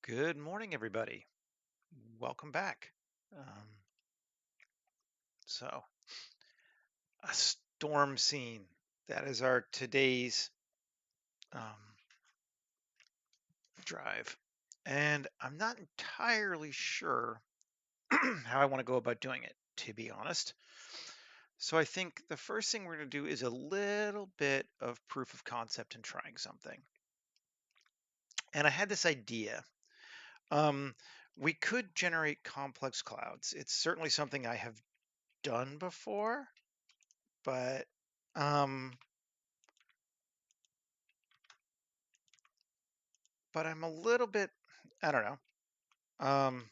Good morning, everybody. Welcome back. Um, so, a storm scene. That is our today's um, drive. And I'm not entirely sure how I want to go about doing it, to be honest. So, I think the first thing we're going to do is a little bit of proof of concept and trying something. And I had this idea. Um, we could generate complex clouds. It's certainly something I have done before, but um, I'm a little bit, I don't know. Um,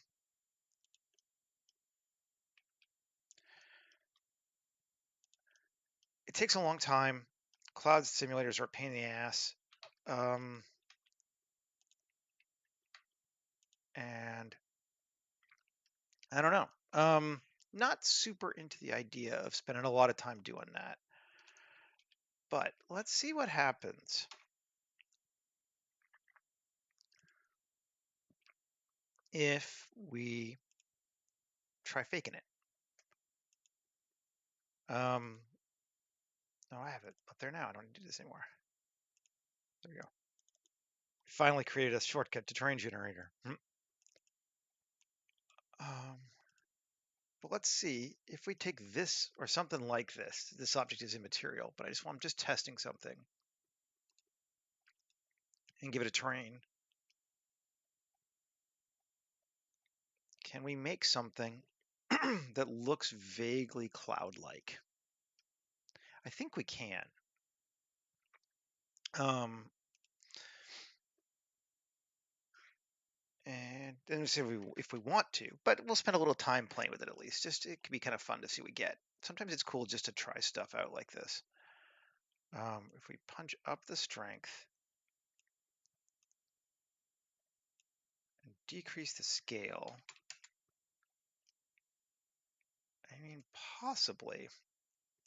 it takes a long time. Cloud simulators are a pain in the ass. Um, and I don't know. Not super into the idea of spending a lot of time doing that. But let's see what happens if we try faking it. Um, no, I have it up there now. I don't need to do this anymore. There we go. Finally created a shortcut to terrain generator. Um, But let's see if we take this or something like this. This object is immaterial, but I'm just testing something and give it a terrain. Can we make something that looks vaguely cloud-like? I think we can. Um, and then see if we want to, but we'll spend a little time playing with it at least. Just it could be kind of fun to see what we get. Sometimes it's cool just to try stuff out like this. If we punch up the strength and decrease the scale, I mean, possibly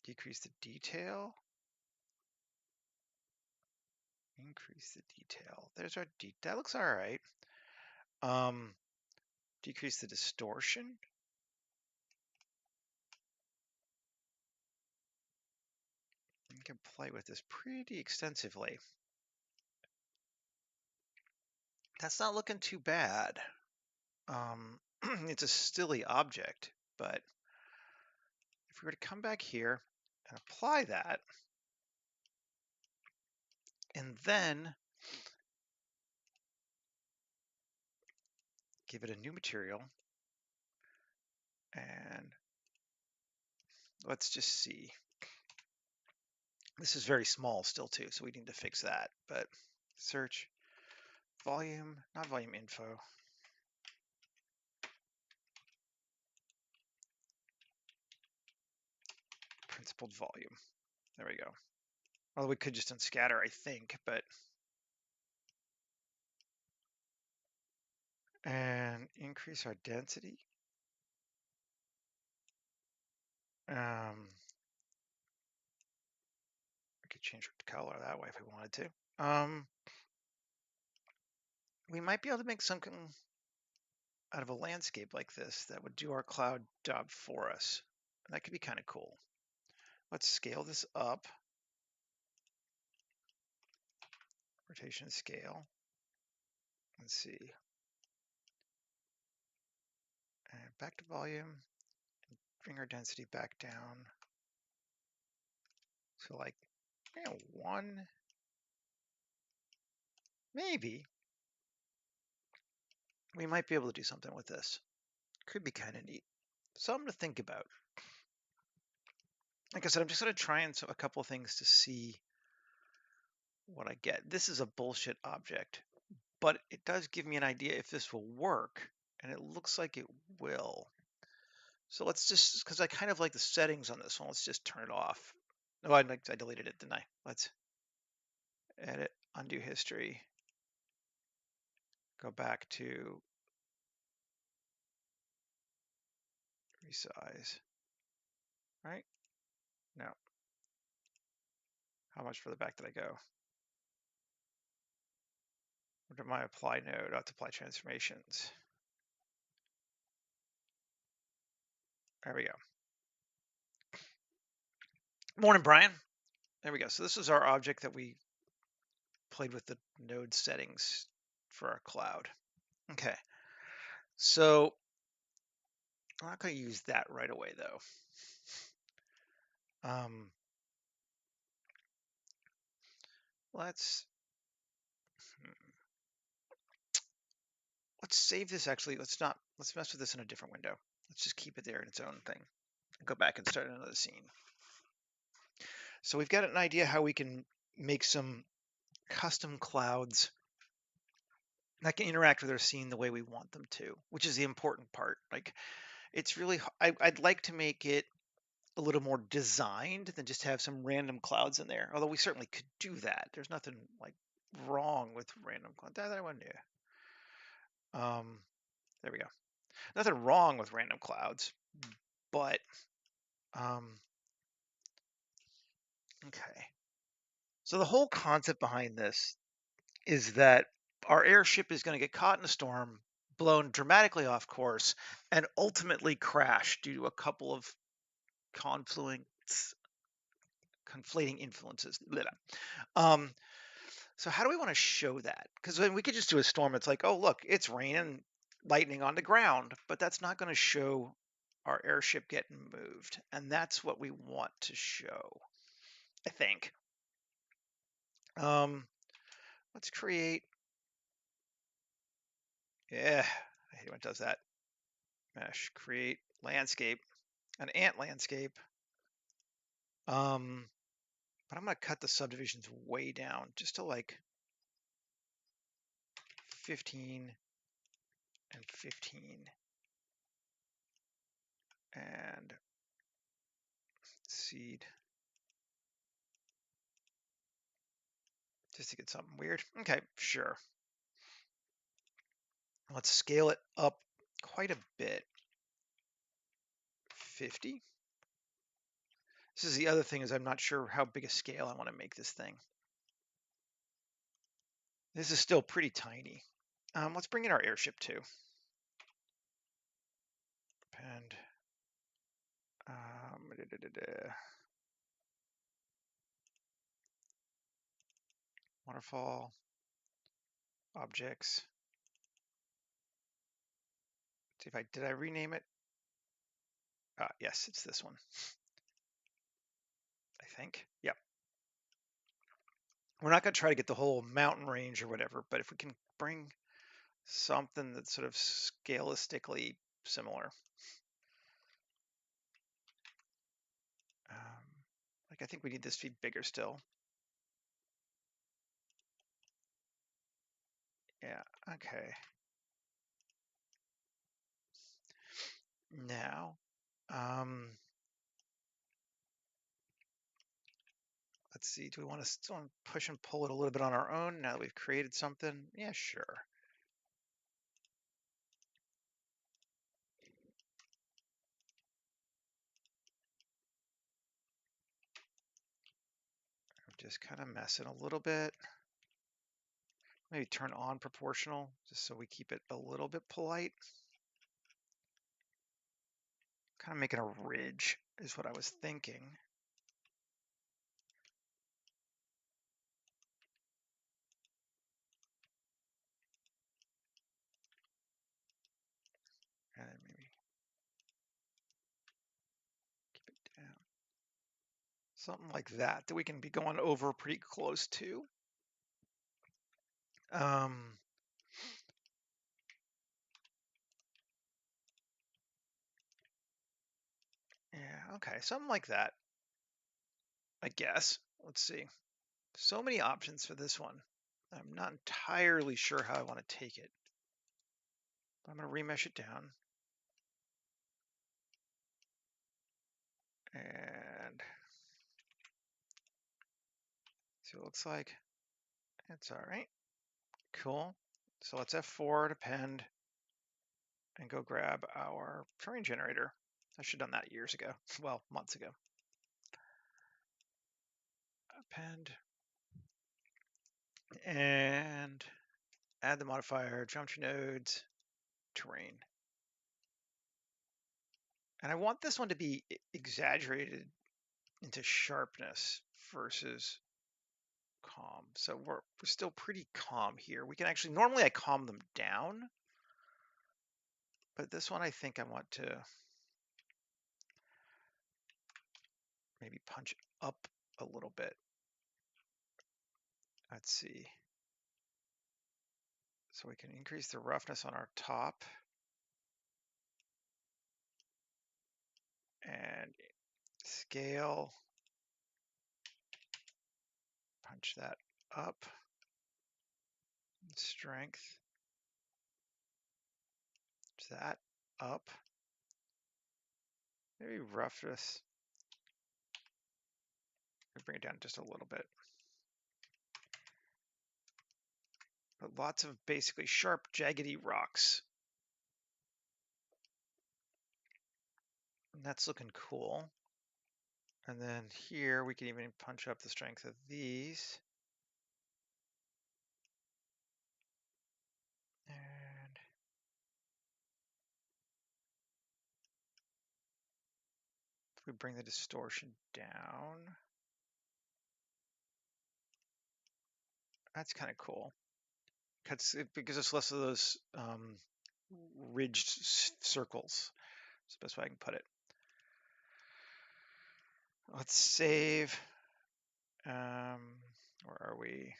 decrease the detail. Increase the detail. There's our that looks all right. Um, decrease the distortion. You can play with this pretty extensively. That's not looking too bad. It's a stilly object, but if we were to come back here and apply that, and then give it a new material, and let's just see. This is very small still too, so we need to fix that. But search volume, not volume info. Principled volume. There we go. Well, we could just unscatter, I think, but and increase our density. We could change the color that way if we wanted to. We might be able to make something out of a landscape like this that would do our cloud job for us. That could be kind of cool. Let's scale this up. Rotation scale. Let's see. And back to volume. Bring our density back down. So like, one, maybe. We might be able to do something with this. Could be kind of neat. Something to think about. Like I said, I'm just going to try a couple of things to see what I get. This is a bullshit object, but it does give me an idea if this will work, and it looks like it will. So let's just, because I kind of like the settings on this one, let's just turn it off. Oh, I deleted it, didn't I? Let's edit, undo history, go back to resize, right? No. How much further back did I go? Or to my apply node, I'll have to apply transformations. There we go. Morning, Brian. There we go. So this is our object that we played with the node settings for our cloud. Okay. So I'm not going to use that right away though. Um, let's save this actually. Let's mess with this in a different window. Let's just keep it there in its own thing. Go back and start another scene. So we've got an idea how we can make some custom clouds that can interact with our scene the way we want them to, which is the important part. Like it's really, I'd like to make it a little more designed than just have some random clouds in there. Although we certainly could do that. There's nothing like wrong with random clouds. That I want to do. There we go. Nothing wrong with random clouds, but okay. So the whole concept behind this is that our airship is going to get caught in a storm, blown dramatically off course, and ultimately crash due to a couple of confluent, conflating influences. Um, so how do we want to show that? Because when we could just do a storm, it's like, oh look, it's raining, lightning on the ground, but that's not going to show our airship getting moved, and that's what we want to show, I think. Let's create. Yeah, I hate when it does that. Mesh, create landscape, an ant landscape. But I'm gonna cut the subdivisions way down just to like 15 and 15. And seed. Just to get something weird. Okay, sure. Let's scale it up quite a bit. 50. This is the other thing is I'm not sure how big a scale I want to make this thing. This is still pretty tiny. Let's bring in our airship too. And waterfall objects. See if did I rename it? Yes, it's this one. I think. Yep. We're not going to try to get the whole mountain range or whatever, but if we can bring something that's sort of scalistically similar. Like I think we need this to be bigger still. Yeah, okay. Now, let's see, do we want to still push and pull it a little bit on our own now that we've created something? Yeah, sure. Just kind of messing a little bit. Maybe turn on proportional just so we keep it a little bit polite. Kind of making a ridge is what I was thinking. And maybe keep it down. Something like that we can be going over pretty close to. Yeah, okay, something like that, I guess. Let's see. So many options for this one. I'm not entirely sure how I want to take it. But I'm going to remesh it down. And see what it looks like. It's all right. Cool. So let's F4 to append and go grab our terrain generator. I should have done that years ago. Well, months ago. Append and Add the modifier, geometry nodes, terrain. And I want this one to be exaggerated into sharpness versus calm. So we're still pretty calm here. We can actually, normally I calm them down, but this one I think I want to maybe punch up a little bit. Let's see. So we can increase the roughness on our top and scale, punch that up, strength, that up, maybe roughness, bring it down just a little bit. But lots of basically sharp, jaggedy rocks. And that's looking cool. And then here we can even punch up the strength of these. And if we bring the distortion down, that's kind of cool. It gives us less of those ridged circles. That's the best way I can put it. Let's save. Where are we?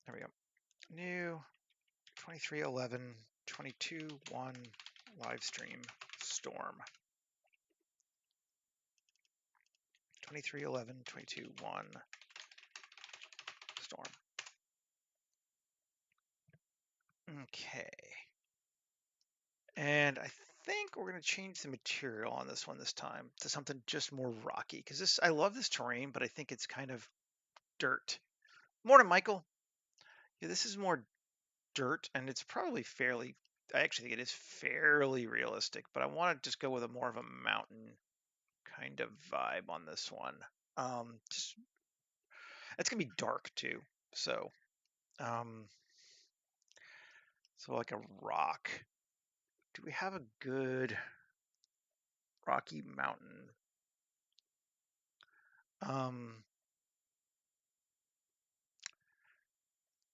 There we go. New 2311 22.1 live stream storm. 2311 22.1 storm. Okay. And I think we're going to change the material on this one this time to something just more rocky, because this, I love this terrain, but I think it's kind of dirt. Morning, Michael. Yeah, this is more dirt, and it's probably fairly, I actually think it is fairly realistic, but I want to just go with a more of a mountain kind of vibe on this one. Just, it's gonna be dark too, so um, so like a rock. Do we have a good rocky mountain? I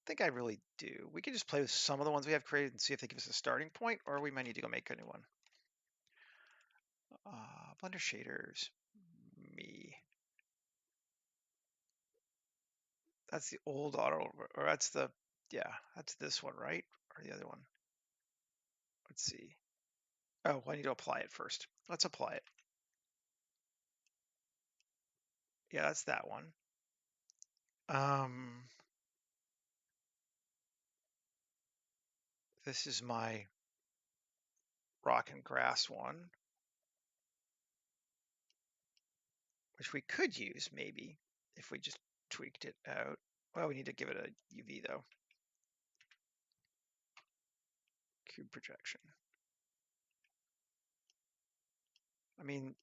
think I really do. We could just play with some of the ones we have created and see if they give us a starting point, or we might need to go make a new one. Blender shaders, me. That's the old auto, or that's the, yeah, that's this one, right? Or the other one. Let's see. Oh, well, I need to apply it first. Let's apply it. Yeah, that's that one. This is my rock and grass one, which we could use maybe if we just tweaked it out. Well, we need to give it a UV though. Cube projection. I mean,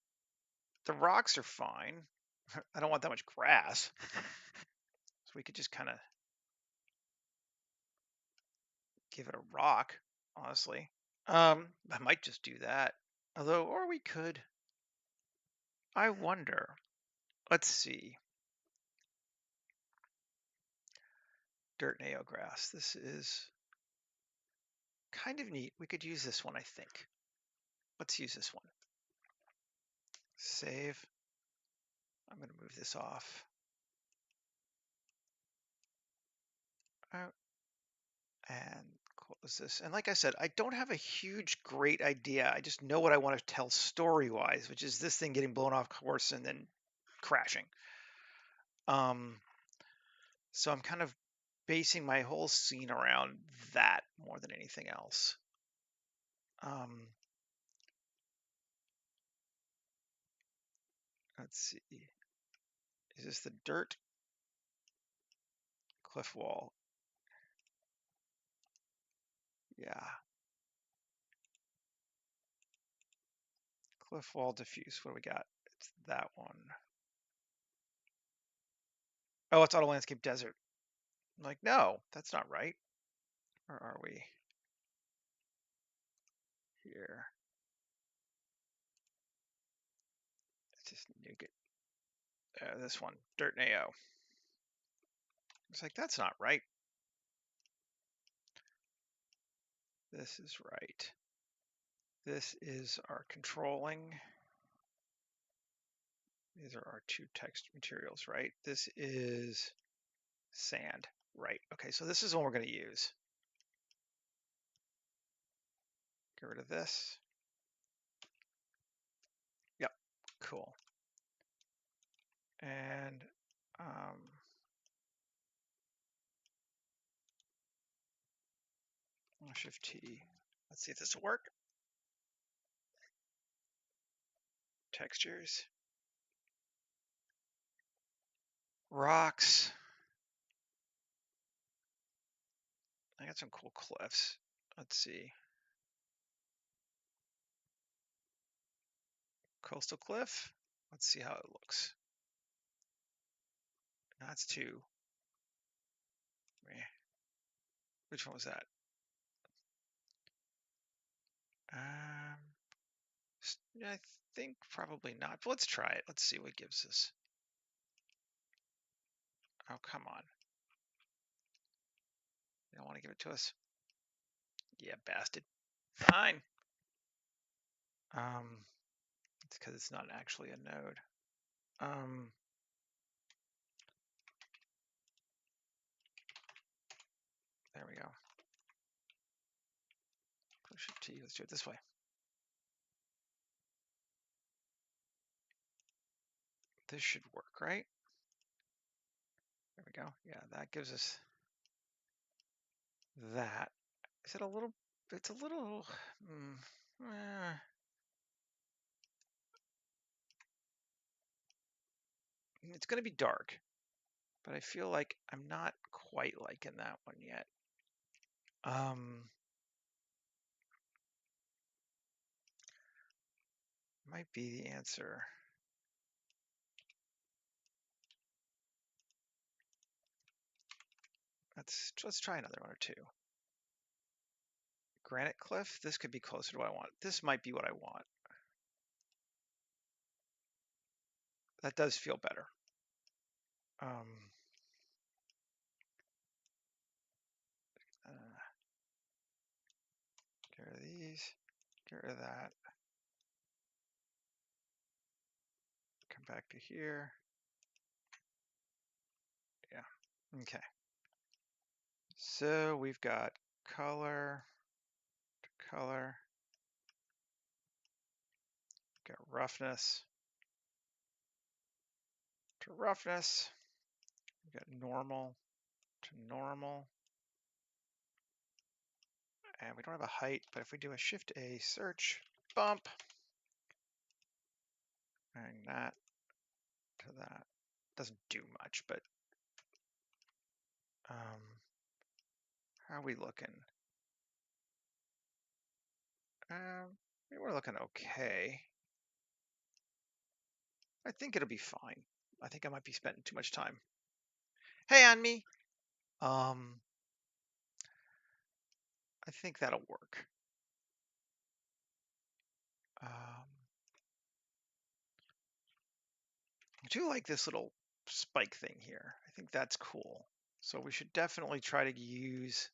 the rocks are fine. I don't want that much grass. So we could just kind of give it a rock, honestly. I might just do that. Although, or we could. I wonder. Let's see. Dirt and AO grass. This is kind of neat. We could use this one, I think. Let's use this one. Save. I'm going to move this off. Out. And close this. And like I said, I don't have a huge, great idea. I just know what I want to tell story-wise, which is this thing getting blown off course and then crashing. So I'm kind of basing my whole scene around that more than anything else. Let's see. Is this the dirt cliff wall? Yeah. Cliff wall diffuse. What do we got? It's that one. Oh, it's auto landscape desert. I'm like, no, that's not right. Where are we? Here. Let's just nuke it. This one, Dirt and AO. It's like, that's not right. This is right. This is our controlling. These are our two text materials, right? This is sand, right? Okay, so this is the one we're going to use. Get rid of this. Yep, cool. And Shift T. Let's see if this will work. Textures. Rocks. I got some cool cliffs. Let's see. Coastal cliff. Let's see how it looks. That's two. Which one was that? I think probably not. But let's try it. Let's see what it gives us. Oh, come on. You don't want to give it to us? Yeah, bastard. Fine. It's because it's not actually a node. There we go. Push it T. Let's do it this way. This should work, right? There we go. Yeah, that gives us that. Is it a little? It's a little. It's going to be dark, but I feel like I'm not quite liking that one yet. Might be the answer. Let's try another one or two. Granite cliff. This could be closer to what I want. This might be what I want. That does feel better. Get rid of these. Get rid of that. Come back to here. Yeah. Okay. So we've got color to color. Got roughness to roughness. We've got normal to normal. And we don't have a height, but if we do a Shift A search, bump, and that to that. Doesn't do much, but how are we looking? We're looking okay. I think it'll be fine. I think I might be spending too much time. Hey, on me. I think that'll work. I do like this little spike thing here. I think that's cool. So we should definitely try to use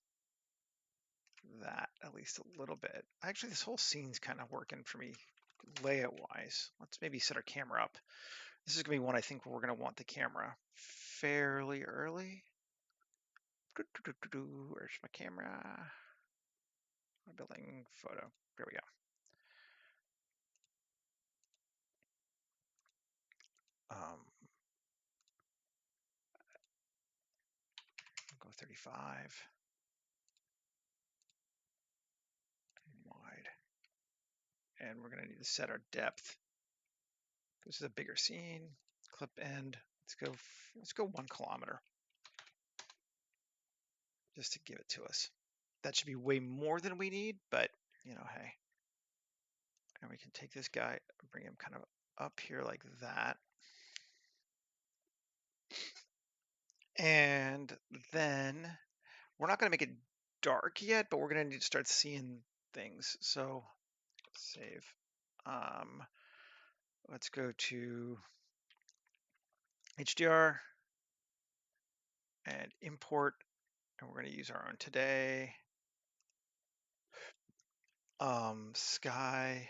that at least a little bit. Actually, this whole scene's kind of working for me layout wise. Let's maybe set our camera up. This is gonna be one I think we're gonna want the camera fairly early. Where's my camera? My building photo. There we go. Go 35 wide, and we're gonna need to set our depth. This is a bigger scene. Clip end. Let's go 1 kilometer, just to give it to us. That should be way more than we need, but you know, hey. And we can take this guy, bring him kind of up here like that. And then we're not going to make it dark yet, but we're gonna need to start seeing things. So save. Um, let's go to HDR and import, and we're gonna use our own today. Sky.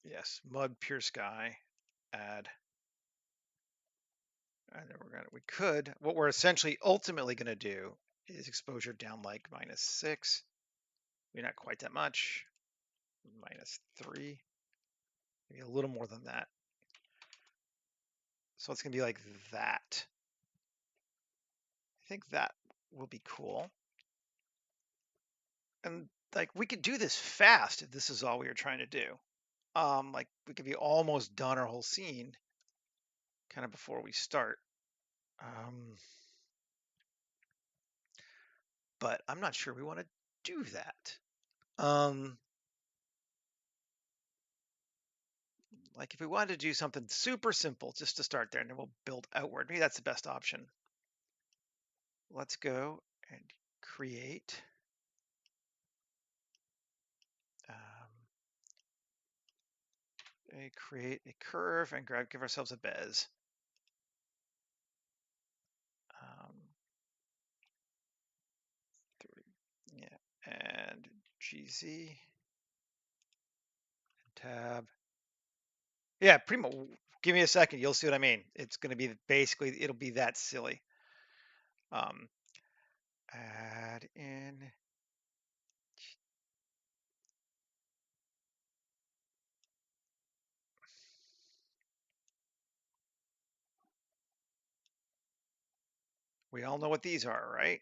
Yes, mud pure sky. Add. And then what we're essentially ultimately gonna do is exposure down like -6. Maybe not quite that much. -3. Maybe a little more than that. So it's gonna be like that. I think that will be cool. And like we could do this fast if this is all we were trying to do. Like we could be almost done our whole scene kind of before we start. But I'm not sure we want to do that. Like if we wanted to do something super simple just to start there and then we'll build outward, maybe that's the best option. Let's go and create a curve and give ourselves a bez. Um, yeah, and GZ tab. Yeah, pretty much. Give me a second, you'll see what I mean. It's going to be basically it'll be that silly. Add in. We all know what these are, right?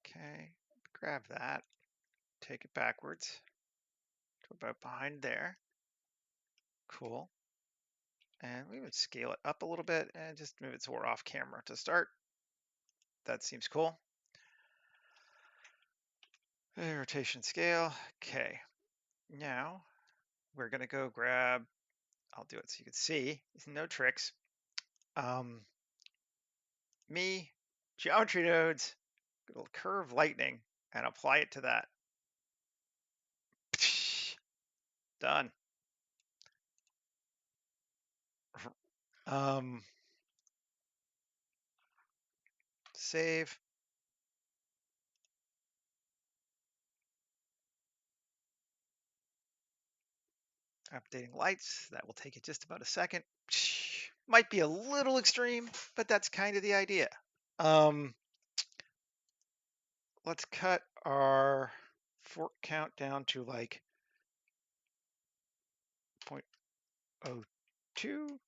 Okay, grab that, take it backwards to about behind there. Cool. And we would scale it up a little bit and just move it so we're off camera to start. That seems cool. Rotation scale. Okay. Now we're going to go grab, I'll do it so you can see, no tricks. Geometry nodes, curve lightning, and apply it to that. Done. Save. Updating lights. That will take it just about a second. Might be a little extreme, but that's kind of the idea. Let's cut our fork count down to like 0.02.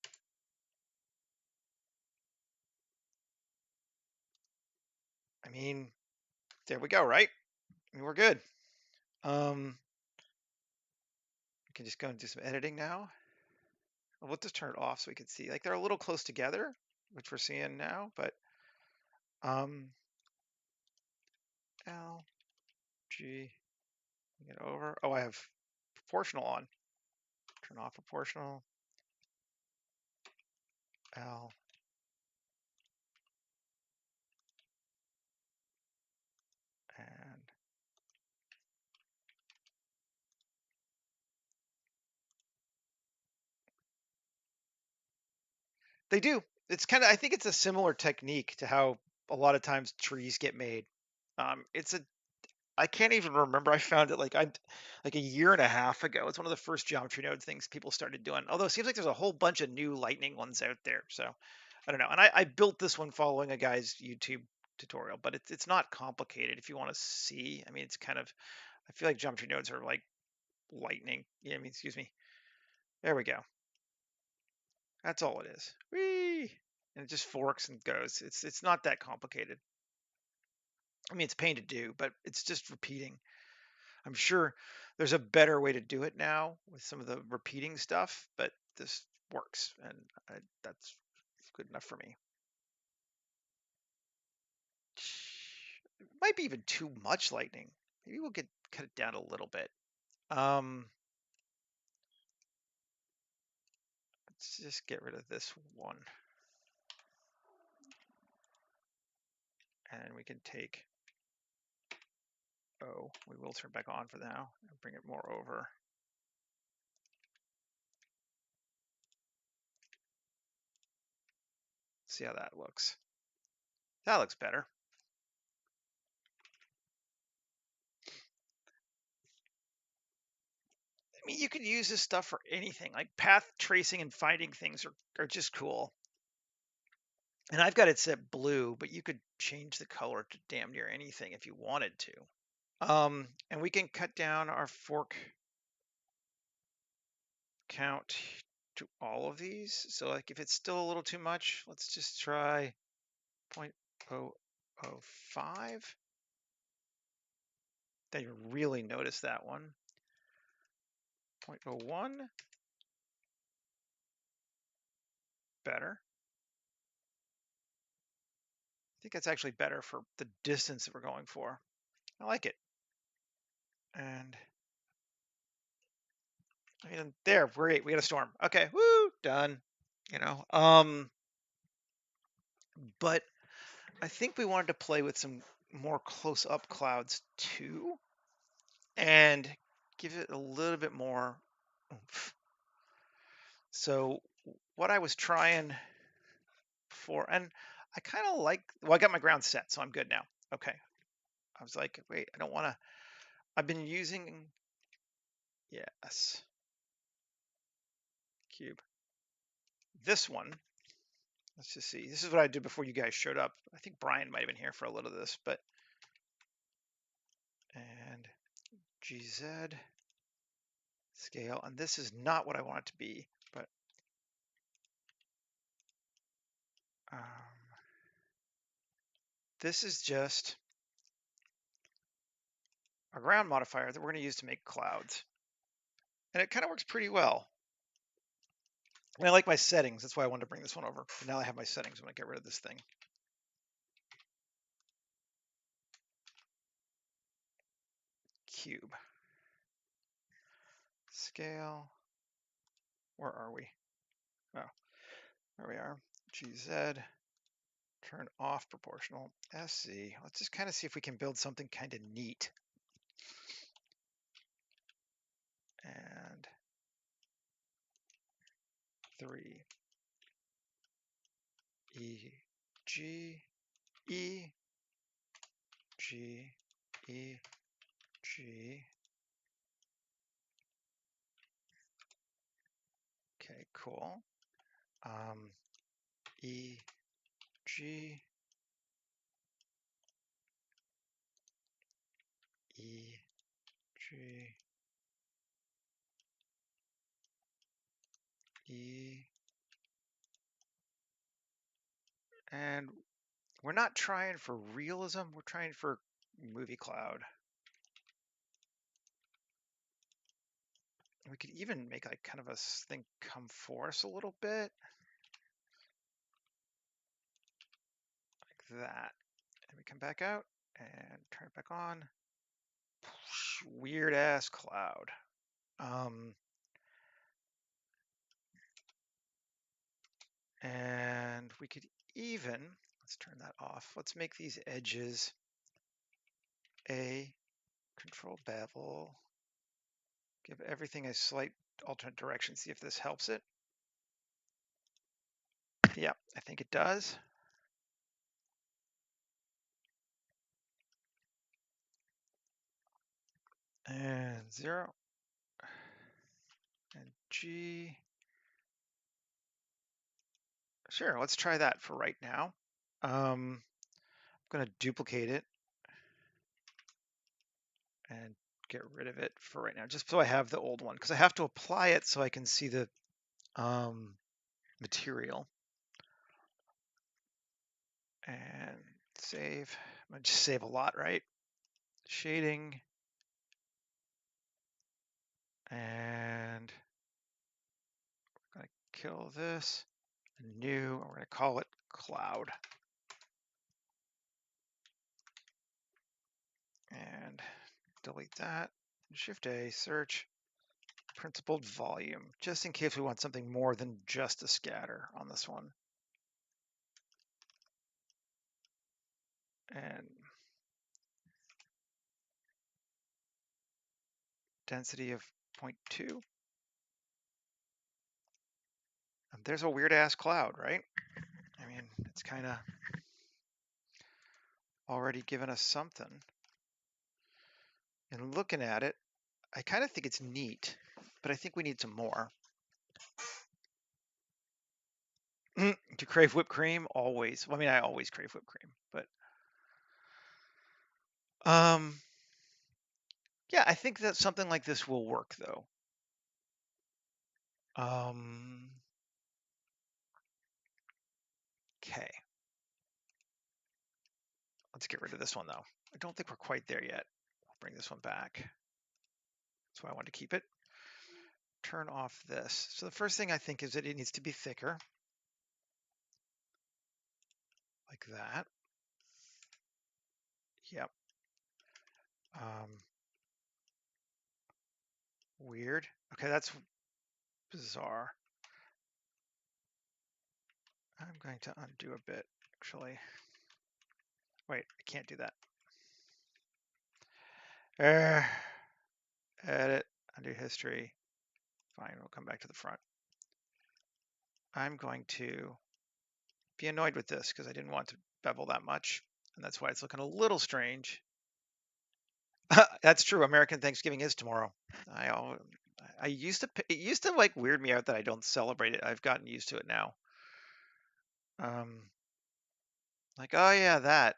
I mean, there we go, right? I mean, we're good. We can just go and do some editing now. We'll just turn it off so we can see. Like they're a little close together, which we're seeing now, but L, G, get over. Oh, I have proportional on. Turn off proportional. L. And they do. It's kind of, I think it's a similar technique to how a lot of times trees get made. I can't even remember. I found it like a year and a half ago. It's one of the first geometry node things people started doing. Although it seems like there's a whole bunch of new lightning ones out there. So I don't know. And I built this one following a guy's YouTube tutorial, but it's not complicated if you want to see. I mean, it's kind of, I feel like geometry nodes are like lightning. Yeah, I mean, excuse me. There we go. That's all it is. Whee! And it just forks and goes. It's not that complicated. I mean, it's a pain to do, but it's just repeating. I'm sure there's a better way to do it now with some of the repeating stuff, but this works, and that's good enough for me. It might be even too much lightning. Maybe we'll cut it down a little bit. Let's just get rid of this one. And we can take O. We will turn back on for now and bring it more over. See how that looks. That looks better. I mean, you could use this stuff for anything. Like path tracing and finding things are just cool. And I've got it set blue, but you could change the color to damn near anything if you wanted to. And we can cut down our fork count to all of these. So like if it's still a little too much, let's just try 0.005. Then you really notice that one. 0.01. Better. I think that's actually better for the distance that we're going for. I like it. And there, great. We got a storm. Okay, woo, done. You know, but I think we wanted to play with some more close-up clouds too, and give it a little bit more oomph. So what I was trying for, and I kind of like, well, I got my ground set, so I'm good now. Okay. I was like, wait, I don't want to, I've been using, yes, cube. This one, let's just see. This is what I did before you guys showed up. I think Brian might have been here for a little of this, but, and GZ scale, and this is not what I want it to be, but this is just a ground modifier that we're going to use to make clouds. And it kind of works pretty well. And I like my settings. That's why I wanted to bring this one over. And now I have my settings. I'm going to get rid of this thing. Cube. Scale. Where are we? Oh, there we are. GZ. Turn off proportional. SC. Let's just kind of see if we can build something kind of neat. And 3. E. G. E. G. E. G. Okay, cool. E. G. E. G. E. And we're not trying for realism, we're trying for movie cloud. We could even make like kind of a thing come force a little bit. Like that. And we come back out and turn it back on. Weird ass cloud. And we could even, let's turn that off. Let's make these edges a control bevel. Give everything a slight alternate direction. See if this helps it. Yeah, I think it does. And 0. And G. Sure, let's try that for right now. I'm going to duplicate it and get rid of it for right now, just so I have the old one, because I have to apply it so I can see the material. And save. I'm going to just save a lot, right? Shading. And we're going to kill this. New, and we're going to call it cloud. And delete that. Shift A, search, Principled volume, just in case we want something more than just a scatter on this one. And density of 0.2. And there's a weird ass cloud, right? I mean, it's kind of already given us something. And looking at it, I kind of think it's neat, but I think we need some more. To crave whipped cream, always. Well, I mean, I always crave whipped cream, but yeah, I think that something like this will work though. Okay. Let's get rid of this one though. I don't think we're quite there yet. I'll bring this one back. That's why I wanted to keep it. Turn off this. So the first thing I think is that it needs to be thicker. Like that. Yep. Weird. Okay, that's bizarre. I'm going to undo a bit, actually. Wait, I can't do that. Edit, undo history. Fine, we'll come back to the front. I'm going to be annoyed with this because I didn't want to bevel that much, and that's why it's looking a little strange. That's true. American Thanksgiving is tomorrow. I used to, it used to like weird me out that I don't celebrate it. I've gotten used to it now. Like, oh yeah, that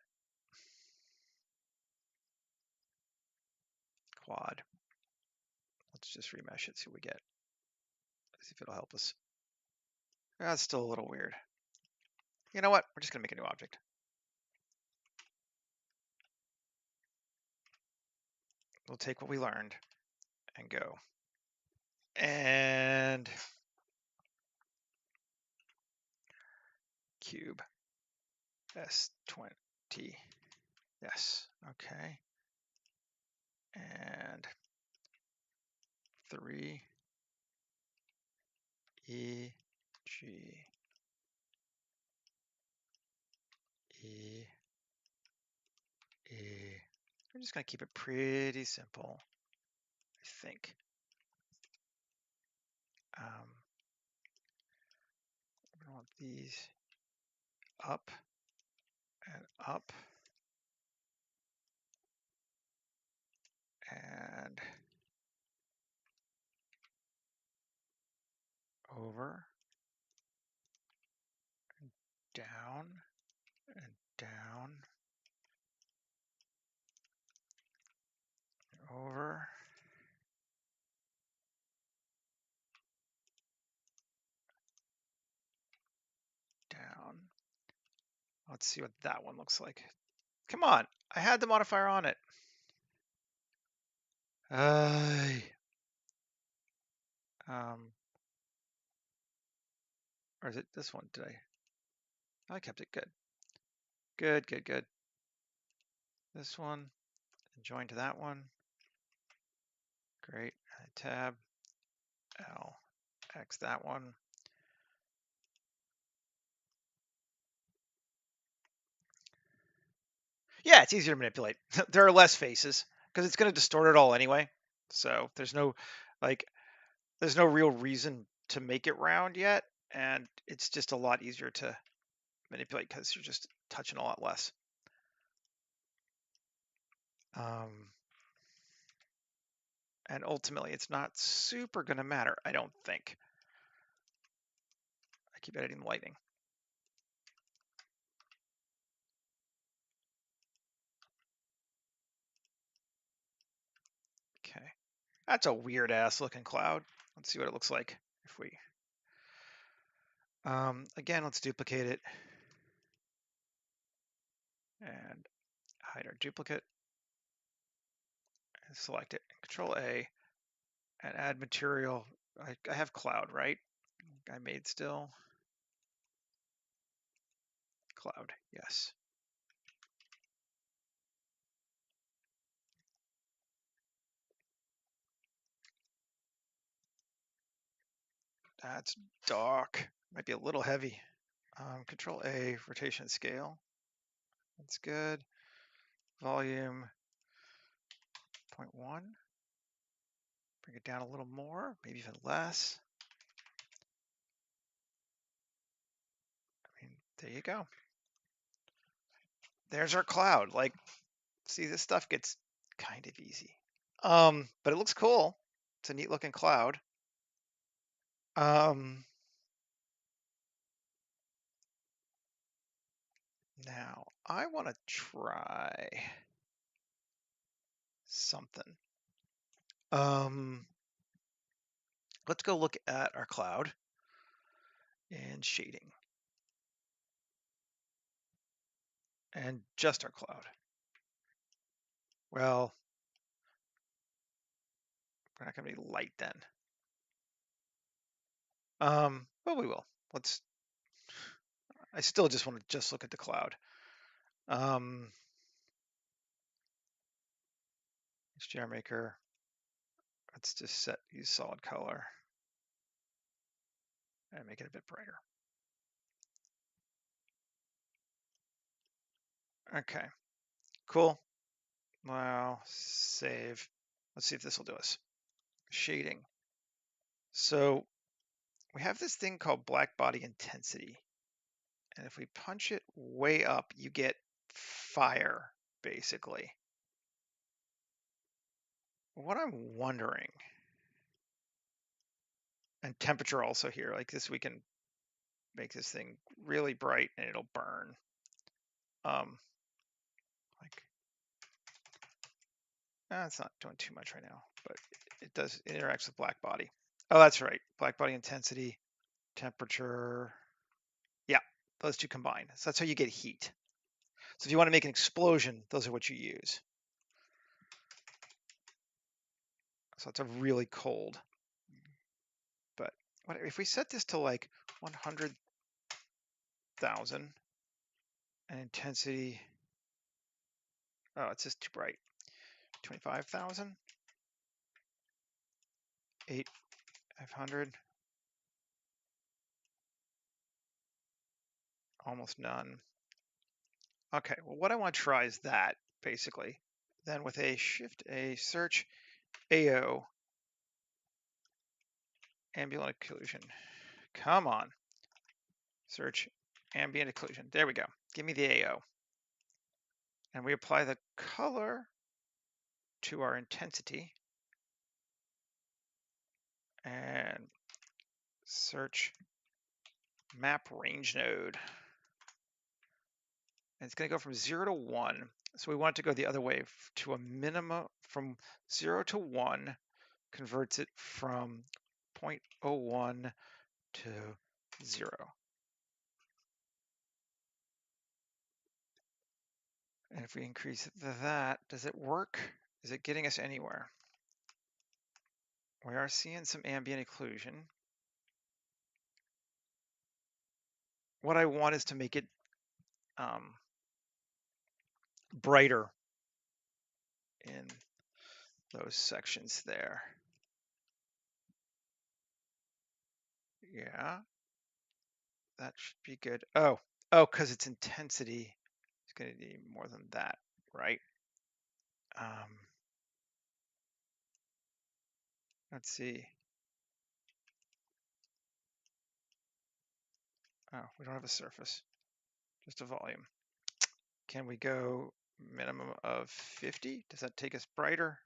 quad. Let's just remesh it, see what we get. See if it'll help us. That's still a little weird. You know what? We're just gonna make a new object. We'll take what we learned and go. And cube S20. Yes. Okay. And 3 E G E E. We're just gonna keep it pretty simple, I think. We want these up and up and over and down and down, over, down. Let's see what that one looks like. Come on, I had the modifier on it. Or is it this one today? I kept it good. Good, good, good. This one, join to that one. Great. Tab, L, X that one. Yeah, it's easier to manipulate. There are less faces because it's going to distort it all anyway. So there's no real reason to make it round yet, and it's just a lot easier to manipulate because you're just touching a lot less. And ultimately, it's not super going to matter, I don't think. I keep editing the lighting. Okay, that's a weird ass looking cloud. Let's see what it looks like if we. Again, let's duplicate it and hide our duplicate. And select it. Control A and add material. I have cloud, right? I made still. Cloud, yes. That's dark. Might be a little heavy. Control A, rotation scale. That's good. Volume 0.1. Bring it down a little more, maybe even less. I mean, there you go. There's our cloud. Like, see, this stuff gets kind of easy. But it looks cool. It's a neat looking cloud. Now I want to try something. Let's go look at our cloud and shading and just our cloud. Well, we're not going to be light then. But we will. I still just want to just look at the cloud. HDR maker. Let's just use solid color and make it a bit brighter. Okay, cool. Well, save. Let's see if this will do us. Shading. So we have this thing called black body intensity. And if we punch it way up, you get fire, basically. What I'm wondering, and temperature also here, like this, we can make this thing really bright and it'll burn. It's not doing too much right now, but it interacts with black body. Oh, that's right. Black body intensity, temperature. Yeah, those two combine. So that's how you get heat. So if you want to make an explosion, those are what you use. So it's a really cold. But if we set this to like 100,000 and intensity, oh, it's just too bright. 25,000, 8,500, almost none. Okay, well, what I want to try is that, basically. Then with a Shift A, search AO, ambient occlusion. Come on. Search ambient occlusion. There we go. Give me the AO. And we apply the color to our intensity. And search map range node. And it's going to go from 0 to 1. So we want it to go the other way to a minimum from 0 to 1, converts it from 0.01 to 0. And if we increase that, does it work? Is it getting us anywhere? We are seeing some ambient occlusion. What I want is to make it brighter in those sections there. Yeah, that should be good. Oh, because it's intensity. It's going to need more than that, right? Let's see. Oh, we don't have a surface, just a volume. Can we go minimum of 50? Does that take us brighter?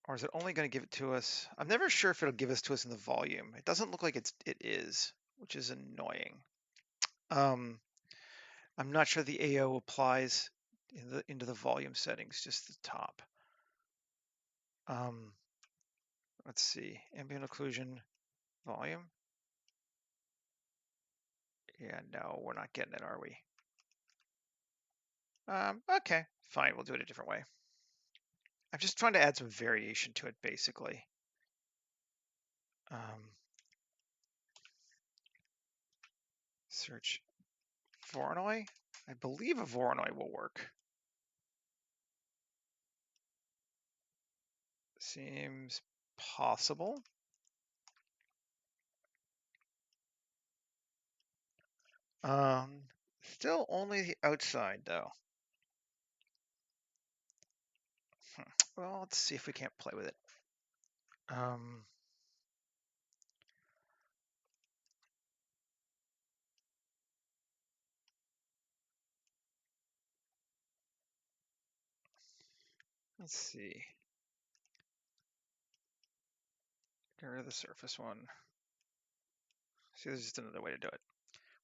Or is it only going to give it to us? I'm never sure if it'll give us to us in the volume. It doesn't look like it is, which is annoying. I'm not sure the AO applies into the volume settings, just the top. Let's see, ambient occlusion, volume. Yeah, no, we're not getting it, are we? Okay, fine, we'll do it a different way. I'm just trying to add some variation to it, basically. Search Voronoi. I believe a Voronoi will work. Seems possible. Still only the outside though. Well, let's see if we can't play with it. Let's see. Get rid of the surface one. See, there's just another way to do it.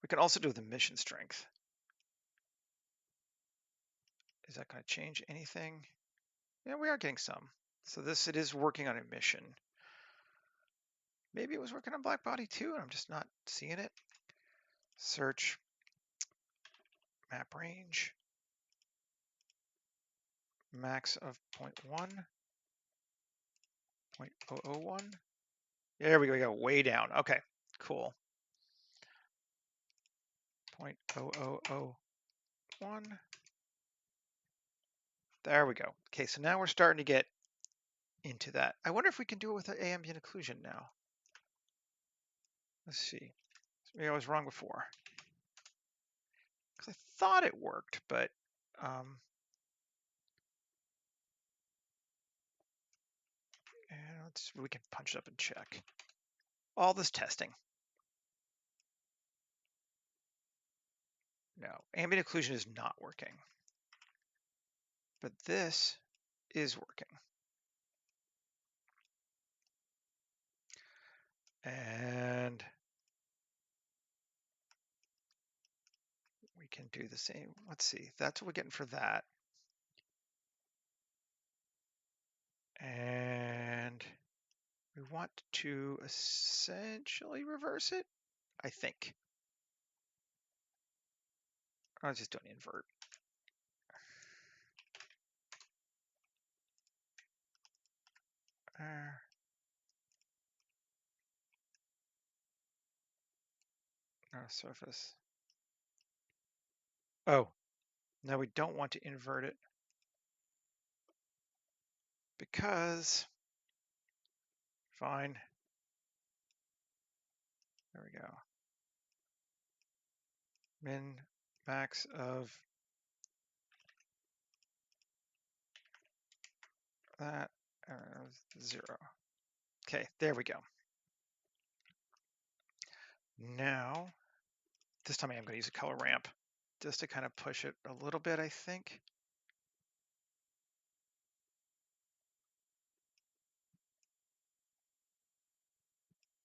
We can also do the mission strength. Is that going to change anything? Yeah, we are getting some. So it is working on emission. Maybe it was working on black body too, and I'm just not seeing it. Search, map range, max of 0.1, 0.001. There we go, we got way down. Okay, cool. 0.0001. There we go. Okay, so now we're starting to get into that. I wonder if we can do it with an ambient occlusion now. Let's see. Maybe I was wrong before. Because I thought it worked, but and we can punch it up and check. All this testing. No, ambient occlusion is not working. But this is working. And we can do the same. Let's see, that's what we're getting for that. And we want to essentially reverse it, I think. I'll just do an invert. Surface. Oh, now we don't want to invert it because, fine. There we go. Min, max of that, 0. Okay, there we go. Now, this time I am going to use a color ramp just to kind of push it a little bit, I think.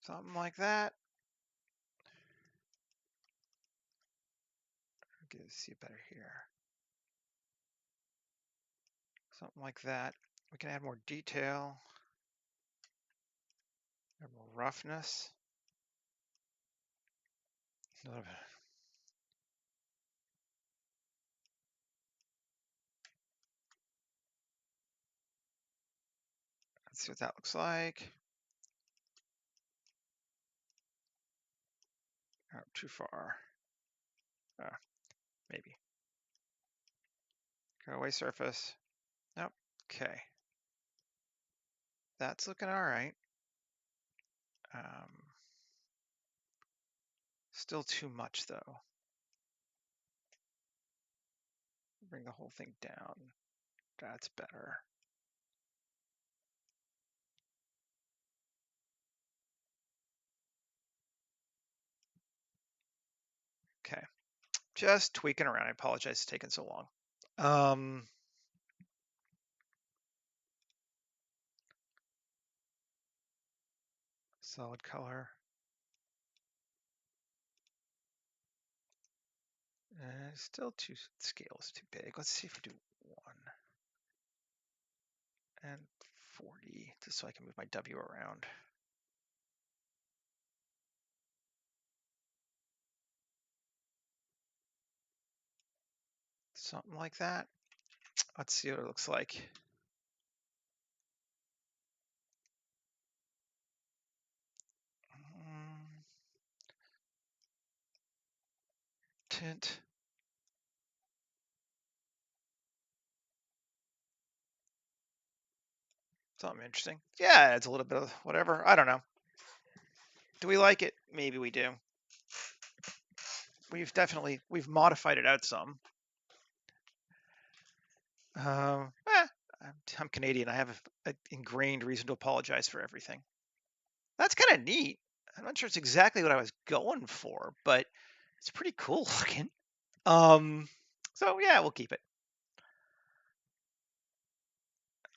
Something like that. Okay, see it better here. Something like that. We can add more detail, add more roughness. A little bit. Let's see what that looks like. Oh, too far. Maybe. Go away surface. Nope. Okay. That's looking all right. Still too much though. Bring the whole thing down. That's better. Okay. Just tweaking around. I apologize it's taking so long. Solid color. Still scale is too big. Let's see if we do 1 and 40, just so I can move my W around. Something like that. Let's see what it looks like. Tint. Something interesting. Yeah, it's a little bit of whatever. I don't know. Do we like it? Maybe we do. we've modified it out some. Eh, I'm Canadian. I have an ingrained reason to apologize for everything. That's kind of neat. I'm not sure it's exactly what I was going for, but it's pretty cool looking. So yeah, we'll keep it.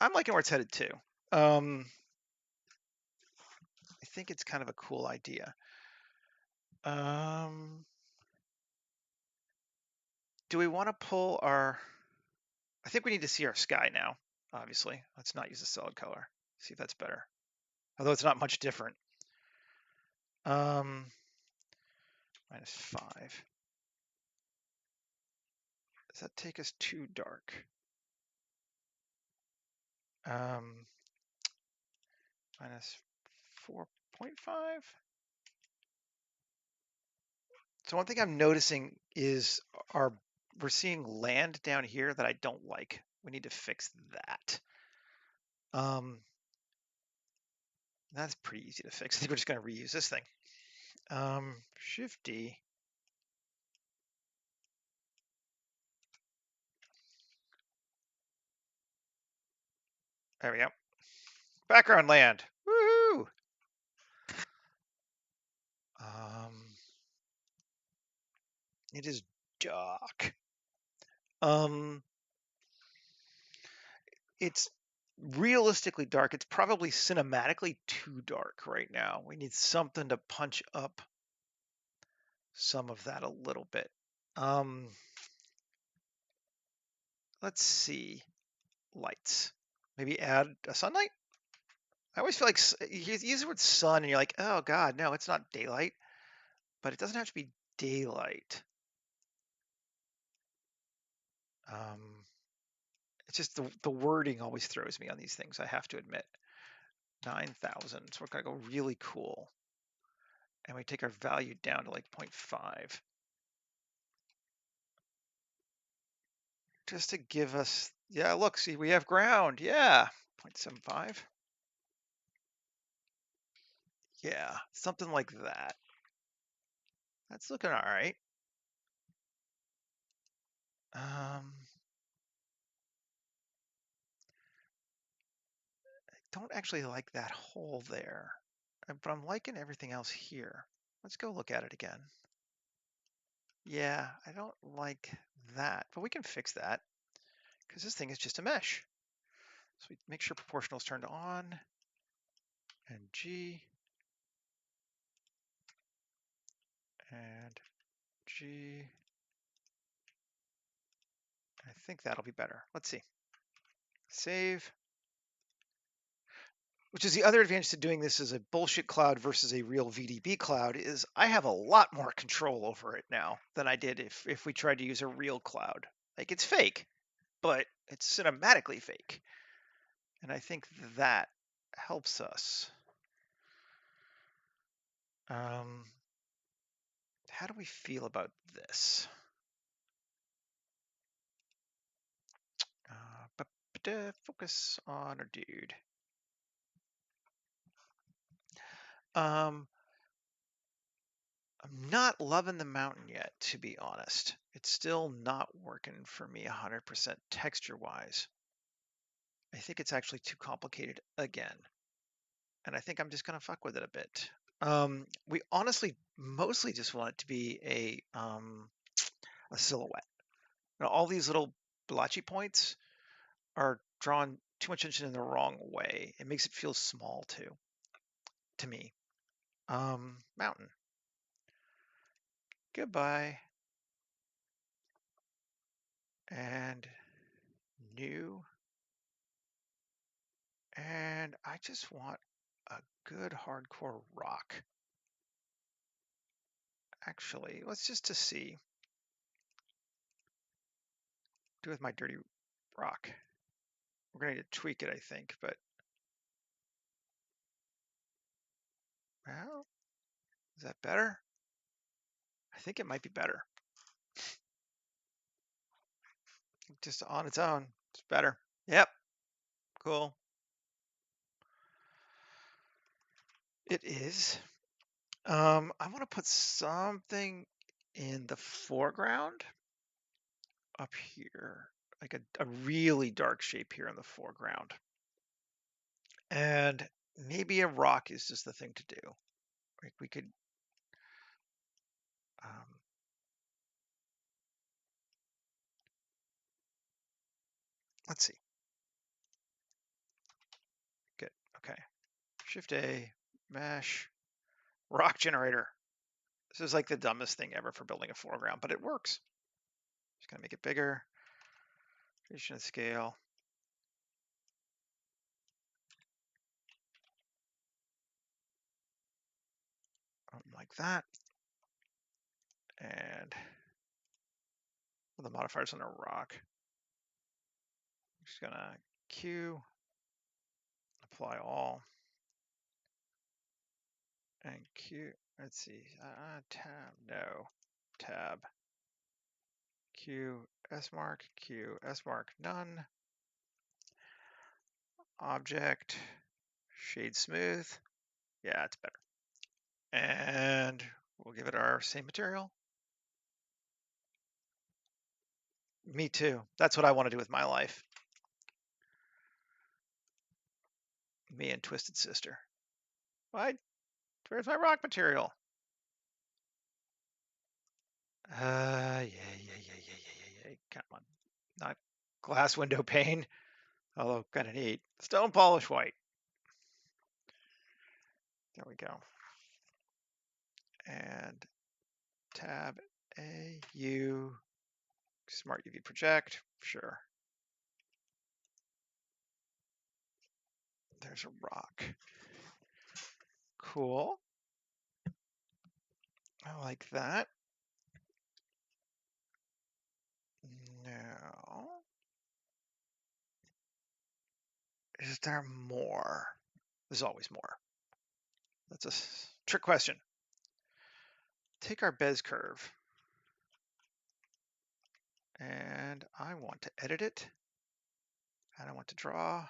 I'm liking where it's headed too. I think it's kind of a cool idea. Do we want to pull our? I think we need to see our sky now. Obviously, let's not use a solid color. See if that's better. Although it's not much different. -5. Does that take us too dark? -4.5. So one thing I'm noticing is we're seeing land down here that I don't like. We need to fix that. That's pretty easy to fix. I think we're just going to reuse this thing. Shift D. There we go. Background land. Woohoo! It is dark. It's realistically dark. It's probably cinematically too dark right now. We need something to punch up some of that a little bit. Let's see. Lights. Maybe add a sunlight? I always feel like you use the word sun and you're like, oh God, no, it's not daylight. But it doesn't have to be daylight. It's just the wording always throws me on these things, I have to admit. 9,000. So we're going to go really cool. And we take our value down to like 0.5. Just to give us, yeah, look, see, we have ground. Yeah, 0.75. Yeah, something like that. That's looking all right. I don't actually like that hole there, but I'm liking everything else here. Let's go look at it again. Yeah, I don't like that, but we can fix that because this thing is just a mesh. So we make sure proportional is turned on and G and G. I think that'll be better. Let's see. Save. Which is the other advantage to doing this as a bullshit cloud versus a real VDB cloud is I have a lot more control over it now than I did if we tried to use a real cloud. Like it's fake, but it's cinematically fake. And I think that helps us. How do we feel about this? Focus on our dude. I'm not loving the mountain yet, to be honest. It's still not working for me 100% texture-wise. I think it's actually too complicated again. And I think I'm just going to fuck with it a bit. We honestly mostly just want it to be a silhouette. Now, all these little blotchy points are drawn too much attention in the wrong way. It makes it feel small too, to me. Mountain. Goodbye. And new. And I just want a good hardcore rock. Actually, let's just to see. Do with my dirty rock. We're going to need to tweak it, I think, but well, is that better? I think it might be better. Just on its own, it's better. Yep, cool. It is. I want to put something in the foreground up here, like a really dark shape here in the foreground. And maybe a rock is just the thing to do. Like we could, um, let's see. Good. Okay. Shift A, mesh, rock generator. This is like the dumbest thing ever for building a foreground, but it works. Just gonna make it bigger. Creation and scale. Like that. And the modifiers on a rock. I'm just gonna Q, apply all, and Q. Let's see. Tab. No. Tab. Q. S mark. Q. S mark. None. Object. Shade smooth. Yeah, it's better. And we'll give it our same material. Me too. That's what I want to do with my life. Me and Twisted Sister. Why? Where's my rock material? Yeah. Come on. Not glass window pane, although kind of neat. Stone polish white. There we go. And tab A, U, smart UV project. Sure. There's a rock. Cool. I like that. Now, is there more? There's always more. That's a trick question. Take our Bez curve, and I want to edit it, and I want to draw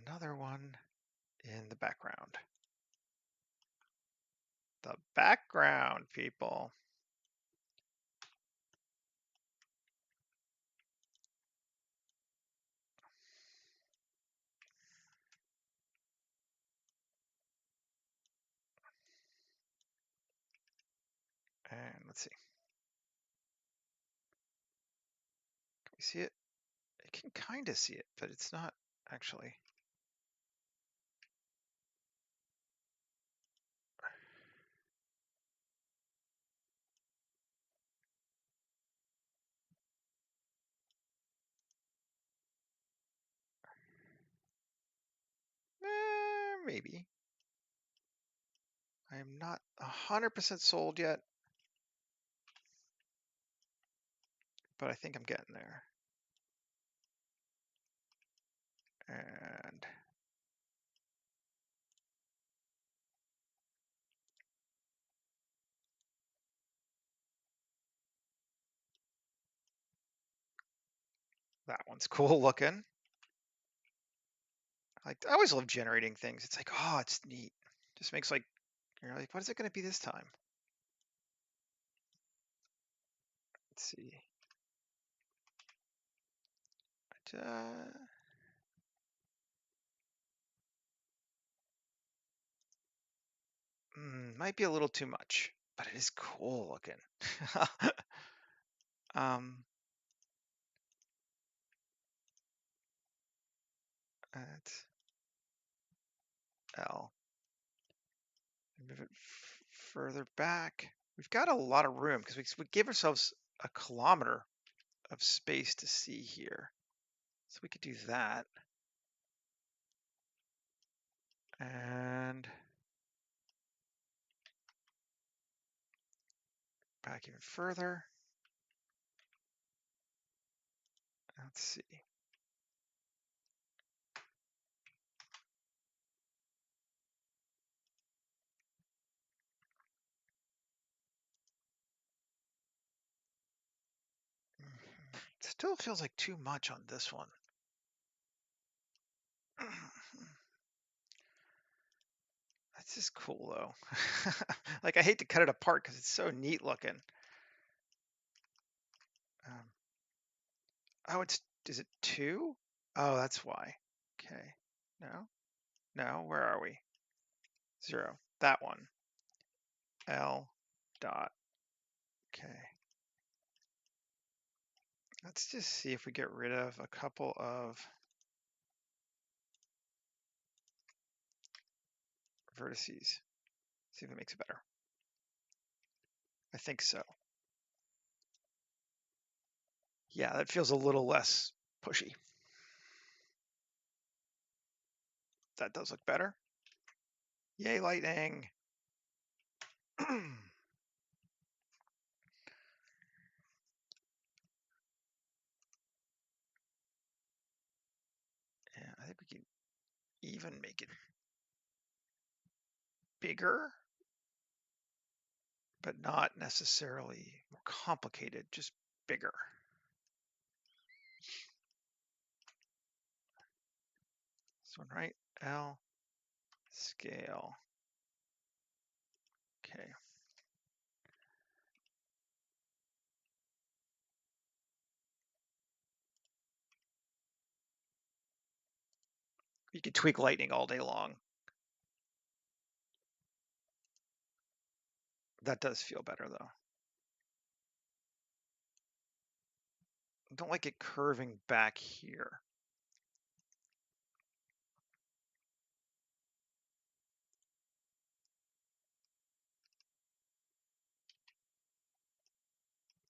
another one in the background. The background, people. And let's see. Can we see it? I can kind of see it, but it's not actually. Maybe. I am not 100% sold yet, but I think I'm getting there. And that one's cool looking. I always love generating things. It's like, oh, it's neat. Just makes like, you're like, what is it going to be this time? Let's see. Might be a little too much, but it is cool looking. That's L. Move it further back. We've got a lot of room because we give ourselves a kilometer of space to see here. So we could do that. And back even further. Let's see. It still feels like too much on this one. Let's This is cool though. Like I hate to cut it apart because it's so neat looking. Um, oh, is it two? Oh, that's why. Okay. No, no, where are we? Zero. That one. L dot. Okay. Let's just see if we get rid of a couple of vertices. See if it makes it better. I think so. Yeah, that feels a little less pushy. That does look better. Yay, lightning. Yeah, I think we can even make it bigger, but not necessarily more complicated, just bigger. This one, right? L, scale. Okay. You can tweak lightning all day long. That does feel better though. I don't like it curving back here.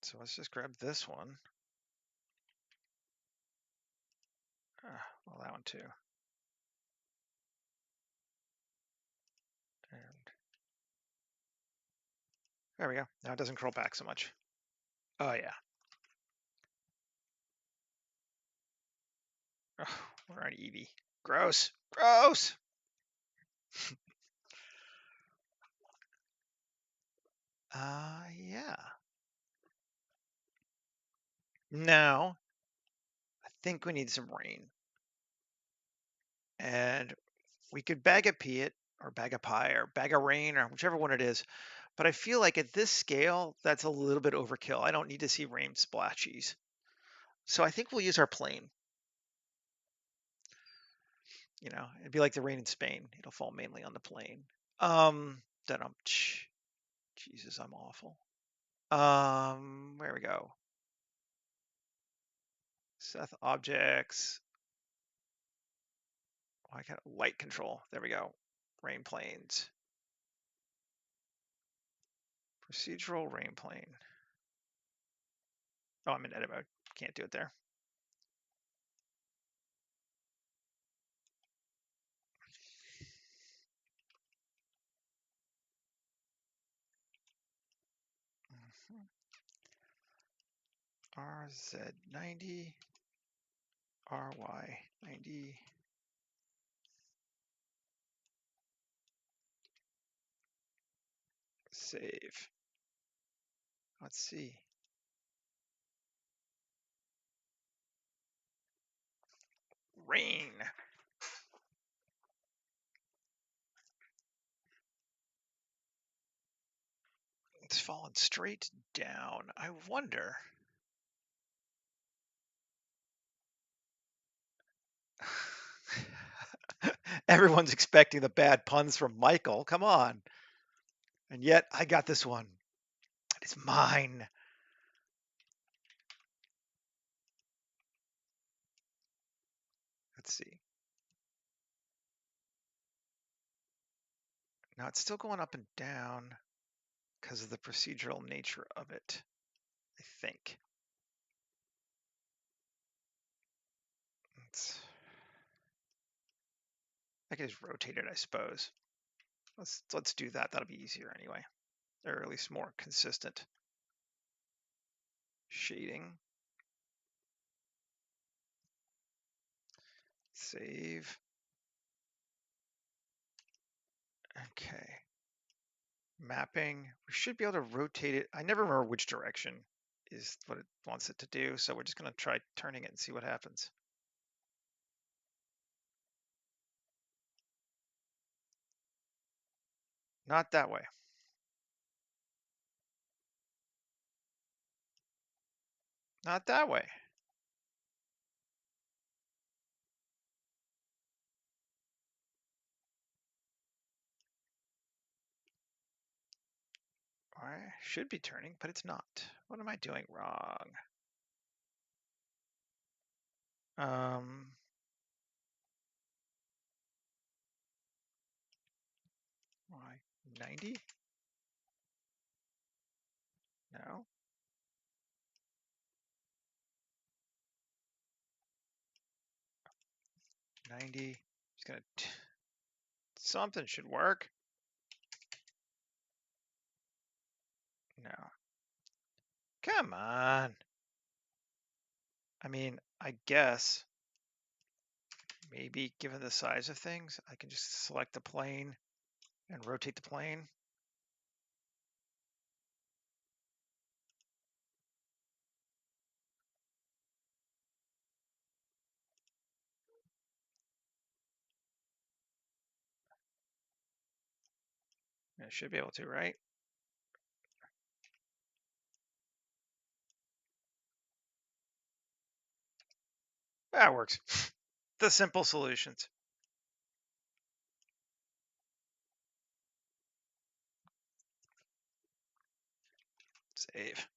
So let's just grab this one. Well, that one too. And there we go. Now it doesn't curl back so much. Oh yeah. Oh, we're on Eevee. Gross. Gross. Yeah. Now, I think we need some rain. And we could bag a peat or bag a pie or bag a rain or whichever one it is. But I feel like at this scale, that's a little bit overkill. I don't need to see rain splashies. So I think we'll use our plane. You know, it'd be like the rain in Spain. It'll fall mainly on the plane. Then Jesus, I'm awful. Where we go? Seth objects. Oh, I got light control. There we go. Rain planes. Procedural rain plane. Oh, I'm in edit mode. Can't do it there. RZ90, RY90. Save. Let's see. Rain. It's fallen straight down. I wonder. Everyone's expecting the bad puns from Michael. Come on. And yet I got this one. It's mine. Let's see. Now it's still going up and down because of the procedural nature of it, I think. I can just rotate it, I suppose. Let's do that. That'll be easier anyway, or at least more consistent. Shading. Save. Okay. Mapping. We should be able to rotate it. I never remember which direction is what it wants it to do, so we're just going to try turning it and see what happens. Not that way. Not that way. I should be turning, but it's not. What am I doing wrong? Um, why 90? No, 90. Just gonna something should work. No, come on. I mean, I guess maybe given the size of things, I can just select the plane and rotate the plane. I should be able to, right? That works. The simple solutions. Save.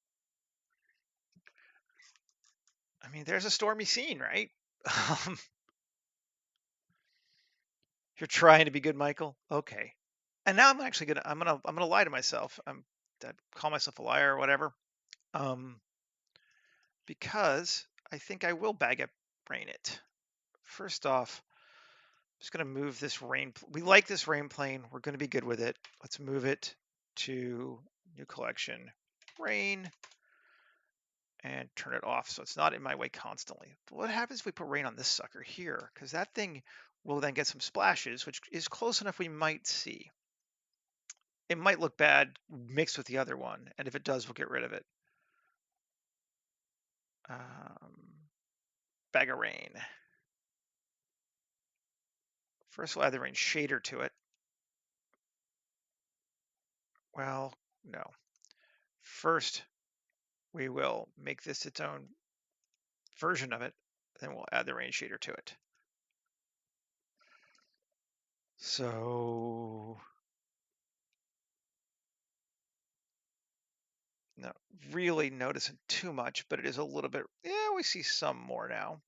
I mean, there's a stormy scene, right? You're trying to be good, Michael. Okay. And now I'm gonna lie to myself. I call myself a liar or whatever. Um, because I think I will bag up brain it. First off, I'm just gonna move this rain. We like this rain plane. We're gonna be good with it. Let's move it to new collection, rain, and turn it off so it's not in my way constantly. But what happens if we put rain on this sucker here? Because that thing will then get some splashes, which is close enough we might see. It might look bad mixed with the other one, and if it does, we'll get rid of it. Bag of rain. First, we'll add the rain shader to it. Well, no. First, we will make this its own version of it, then we'll add the rain shader to it. So, not really noticing too much, but it is a little bit, yeah, we see some more now.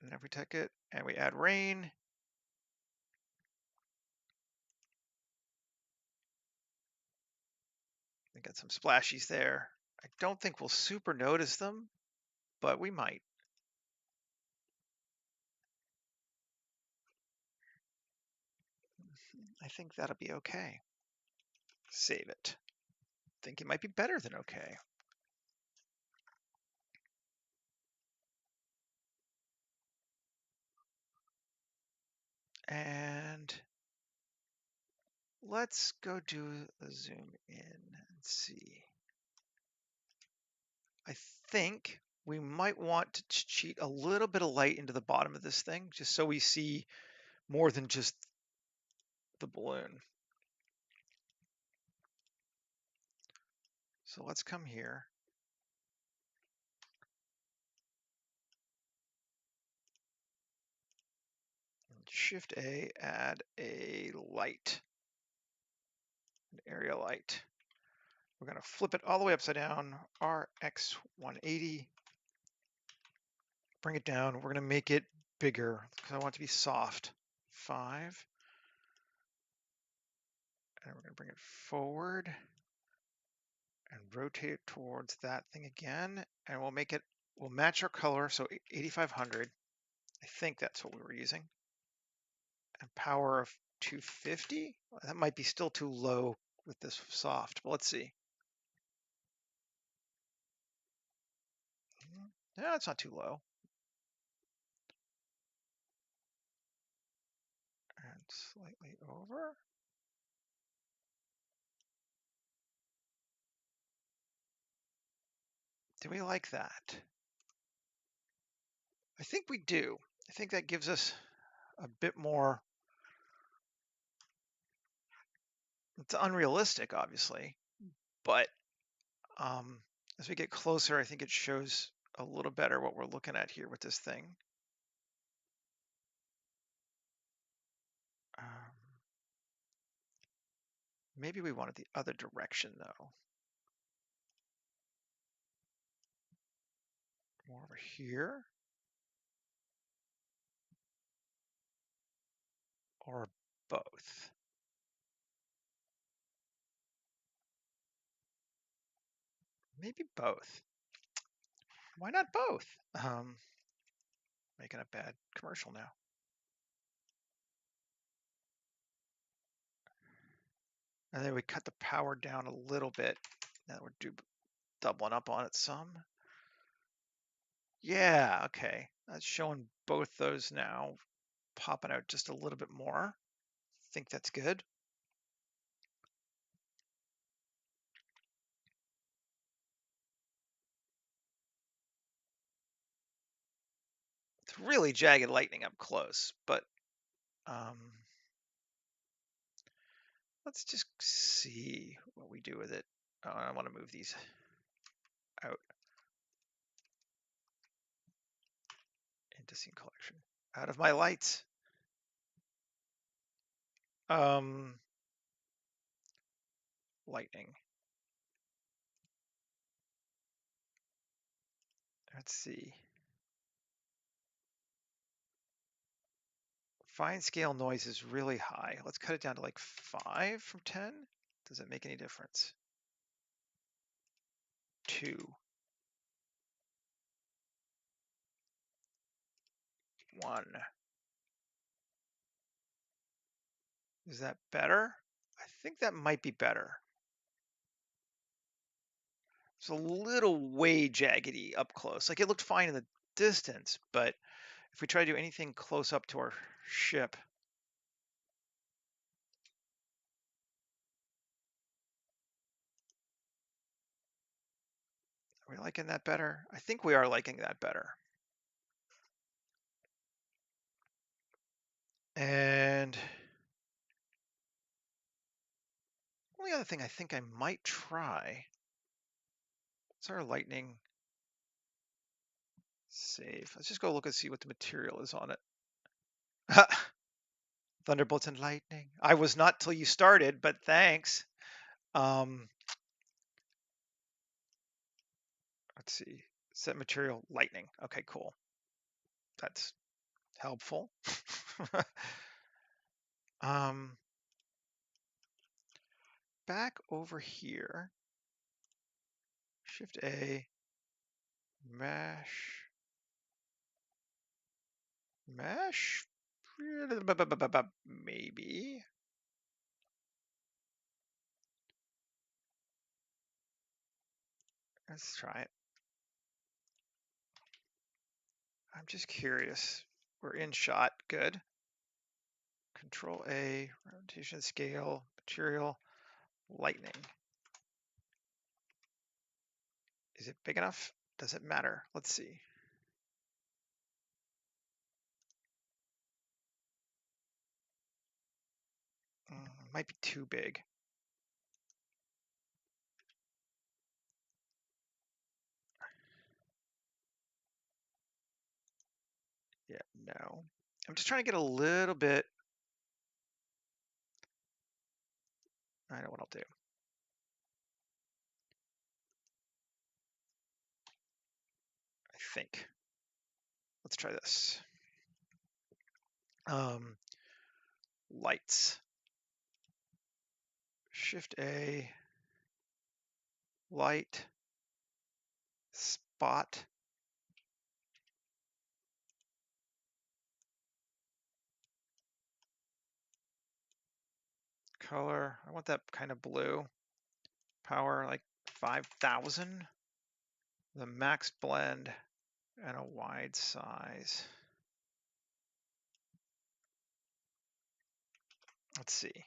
And if we take it and we add rain, we got some splashies there. I don't think we'll super notice them, but we might. I think that'll be okay. Save it. Think it might be better than okay. And let's go do a zoom in and see. I think we might want to cheat a little bit of light into the bottom of this thing, just so we see more than just the balloon. So let's come here. Shift A, add a light, an area light. We're going to flip it all the way upside down, RX 180. Bring it down. We're going to make it bigger because I want it to be soft. 5. And we're going to bring it forward and rotate it towards that thing again. And we'll match our color. So 8500. I think that's what we were using. And power of 250. That might be still too low with this soft, but let's see. Yeah, it's not too low. And slightly over. Do we like that? I think we do. I think that gives us a bit more It's unrealistic, obviously, but um, as we get closer, I think it shows a little better what we're looking at here with this thing. Um, maybe we want it the other direction though. More over here, or both. Maybe both. Why not both? Making a bad commercial now. And then we cut the power down a little bit. Now we're doubling up on it some. Yeah, okay. That's showing both those now, popping out just a little bit more. Think that's good. It's really jagged lightning up close, but let's just see what we do with it. Oh, I want to move these out into scene collection. Out of my lights. Lightning. Let's see. Fine scale noise is really high. Let's cut it down to like 5 from 10. Does it make any difference? 2. 1. Is that better? I think that might be better. It's a little way jaggedy up close. Like it looked fine in the distance, but if we try to do anything close up to our ship, are we liking that better? I think we are liking that better. And only other thing I think I might try is our lightning save. Let's just go look and see what the material is on it. Thunderbolts and lightning. I was not till you started, but thanks. Let's see. Set material lightning. Okay, cool. That's helpful. Back over here. Shift A. Mesh. Mesh. Maybe. Let's try it. I'm just curious. We're in shot. Good. Control A. Rotation scale. Material. Lightning. Is it big enough? Does it matter? Let's see. Might be too big. Yeah, no. I'm just trying to get a little bit. I know what I'll do. I think. Let's try this. Lights. Shift A. Light. Spot. Color. I want that kind of blue. Power like 5,000. The max blend and a wide size. Let's see.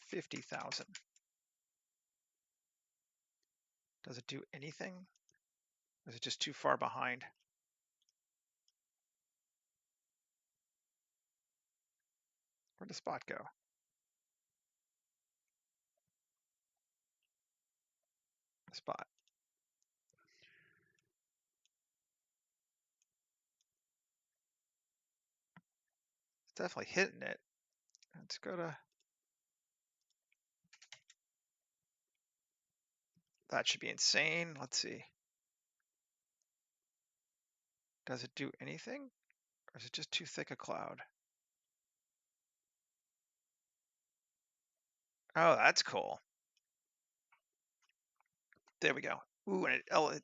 50,000. Does it do anything? Or is it just too far behind? Where'd the spot go? Spot. It's definitely hitting it. Let's go to. That should be insane. Let's see. Does it do anything? Or is it just too thick a cloud? Oh, that's cool. There we go. Ooh, and it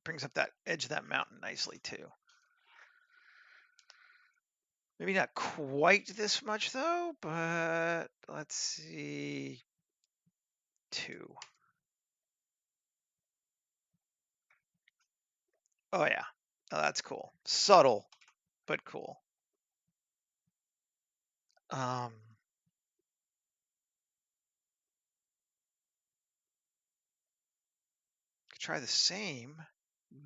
brings up that edge of that mountain nicely too. Maybe not quite this much though, but let's see. 2. Oh yeah. Oh, that's cool. Subtle, but cool. Um, could try the same. Ooh.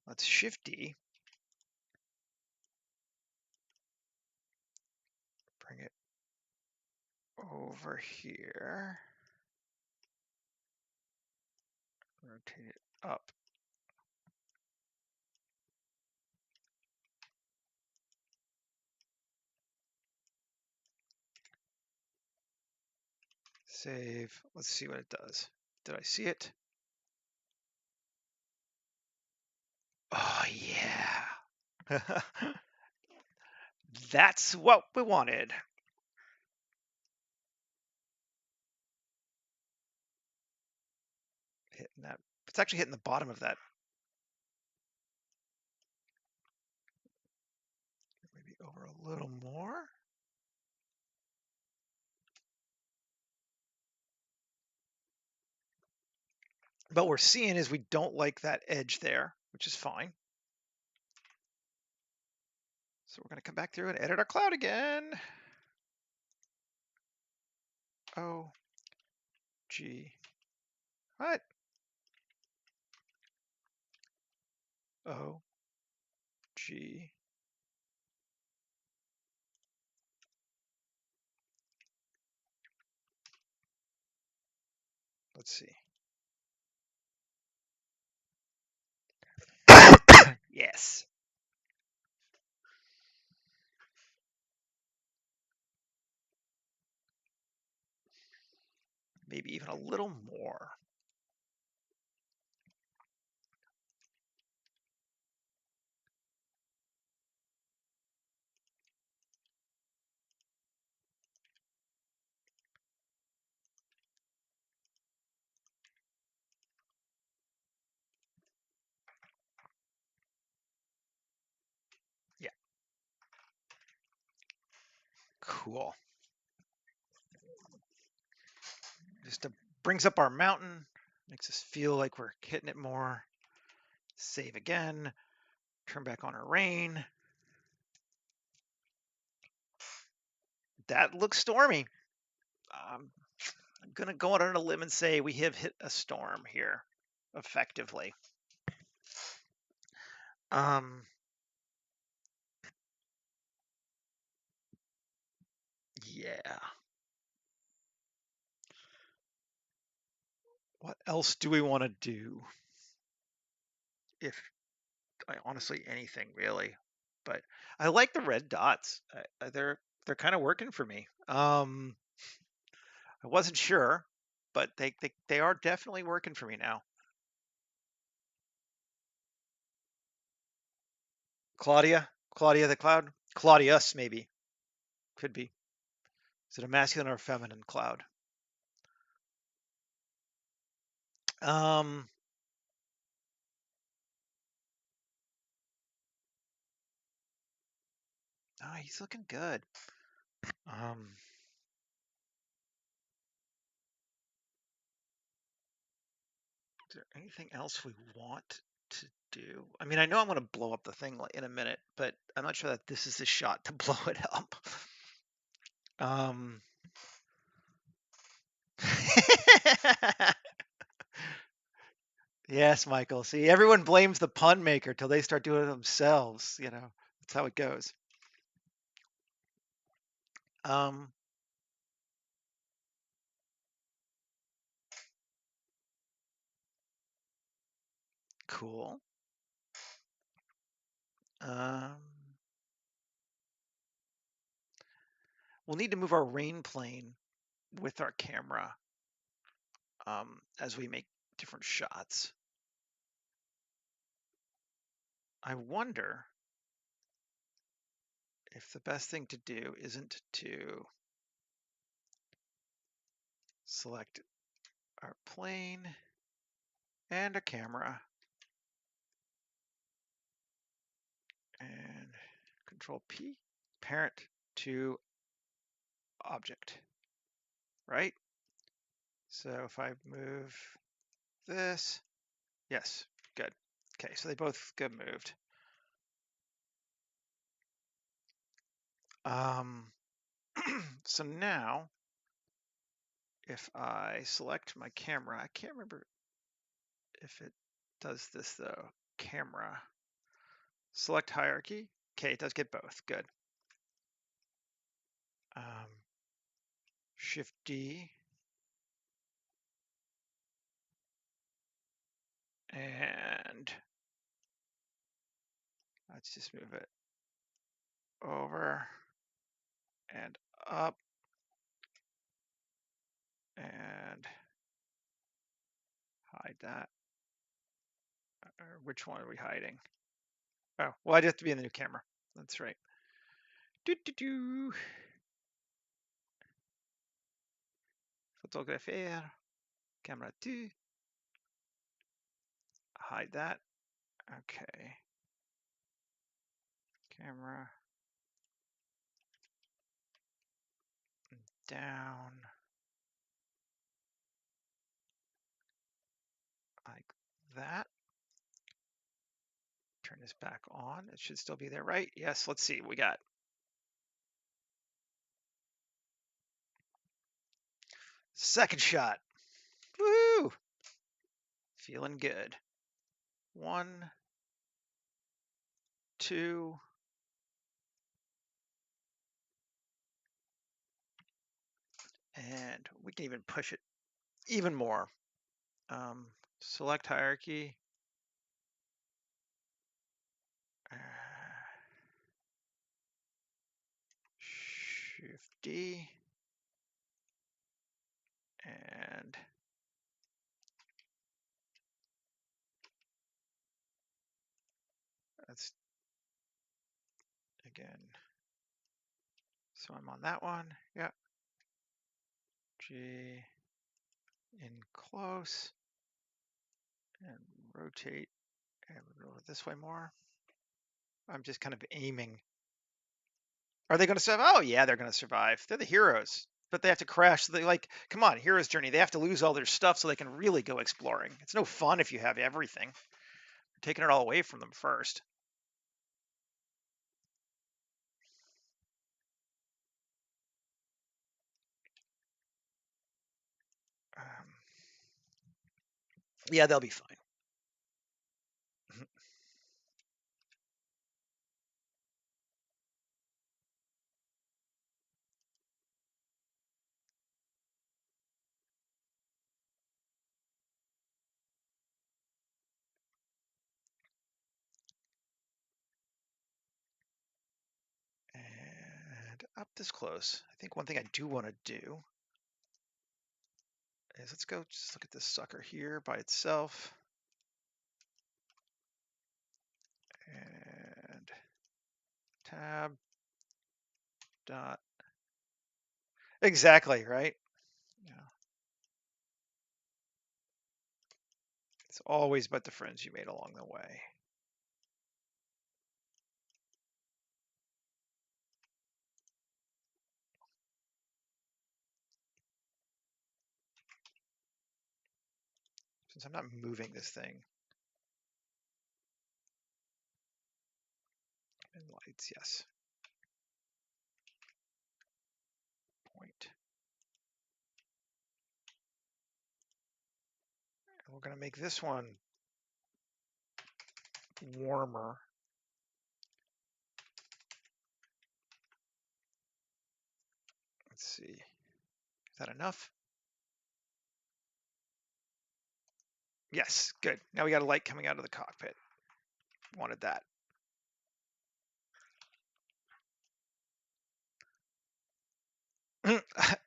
Let's Shift D. Bring it over here. Rotate it up. Save. Let's see what it does. Did I see it? Oh yeah. That's what we wanted. Hitting that. It's actually hitting the bottom of that. Maybe over a little more. But what we're seeing is we don't like that edge there, which is fine. So we're going to come back through and edit our cloud again. Oh, G. What? O, G. Let's see. Yes. Maybe even a little more. Yeah. Cool. Just brings up our mountain, makes us feel like we're hitting it more. Save again. Turn back on our rain. That looks stormy. I'm going to go out on a limb and say we have hit a storm here, effectively. Yeah. What else do we want to do? If honestly anything really, but I like the red dots. They're kind of working for me. I wasn't sure, but they are definitely working for me now. Claudia the cloud, Claudius maybe could be. Is it a masculine or a feminine cloud? Um, oh, he's looking good. Um, is there anything else we want to do? I mean, I know I'm going to blow up the thing in a minute, but I'm not sure that this is the shot to blow it up. Um, yes, Michael. See, everyone blames the pun maker till they start doing it themselves. That's how it goes. Um, cool. Um, we'll need to move our rain plane with our camera as we make different shots. I wonder if the best thing to do isn't to select our plane and a camera and Control P, parent to object, right? So if I move this, yes, good. Okay, so they both get moved. So now, if I select my camera, I can't remember if it does this though. Camera, select hierarchy. Okay, it does get both. Good. Um, Shift D, and let's just move it over and up and hide that. Or which one are we hiding? Oh, well, I'd have to be in the new camera. That's right. Do do do. Photographer, camera 2. Hide that. Okay. Camera down like that. Turn this back on. It should still be there, right? Yes, let's see what we got. Second shot. Woo! Feeling good. 1, 2, and we can even push it even more. Select hierarchy. Shift D. And that's again. So I'm on that one. Yeah. G in close and rotate and go this way more. I'm just kind of aiming. Are they going to survive? Oh yeah, they're going to survive. They're the heroes, but they have to crash. They like, come on, hero's journey. They have to lose all their stuff so they can really go exploring. It's no fun if you have everything. You're taking it all away from them first. Um, yeah, they'll be fine. And up this close, I think one thing I do want to do is let's go just look at this sucker here by itself. And tab dot. Exactly, right? Yeah. It's always about the friends you made along the way. Since I'm not moving this thing. And lights, yes. Point. And we're going to make this one warmer. Let's see. Is that enough? Yes, good. Now we got a light coming out of the cockpit. Wanted that.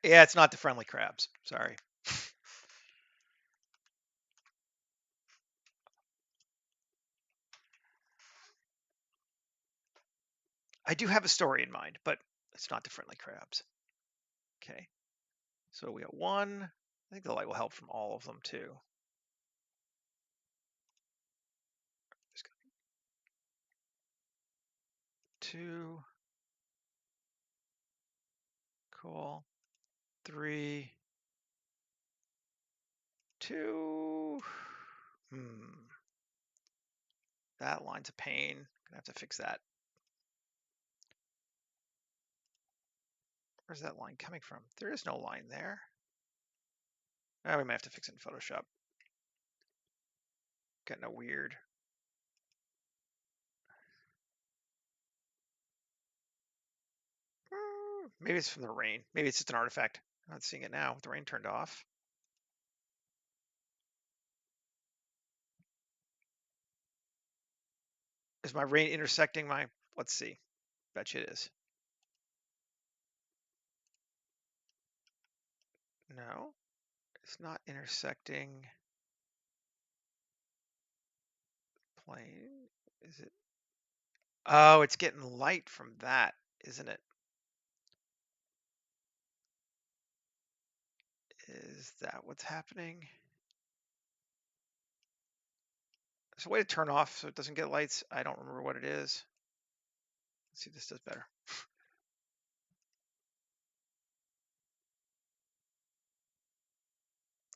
Yeah, it's not the friendly crabs. Sorry. I do have a story in mind, but it's not the friendly crabs. Okay. So we got one. I think the light will help from all of them too. Just two. Cool. Three. Two. That line's a pain. Gonna have to fix that. Where's that line coming from? There is no line there. Oh, we might have to fix it in Photoshop. Getting a weird. Maybe it's from the rain. Maybe it's just an artifact. I'm not seeing it now with the rain turned off. Is my rain intersecting my, let's see. Bet you it is. No, it's not intersecting plane. Is it? Oh, it's getting light from that, isn't it? Is that what's happening? There's a way to turn off so it doesn't get lights. I don't remember what it is. Let's see if this does better.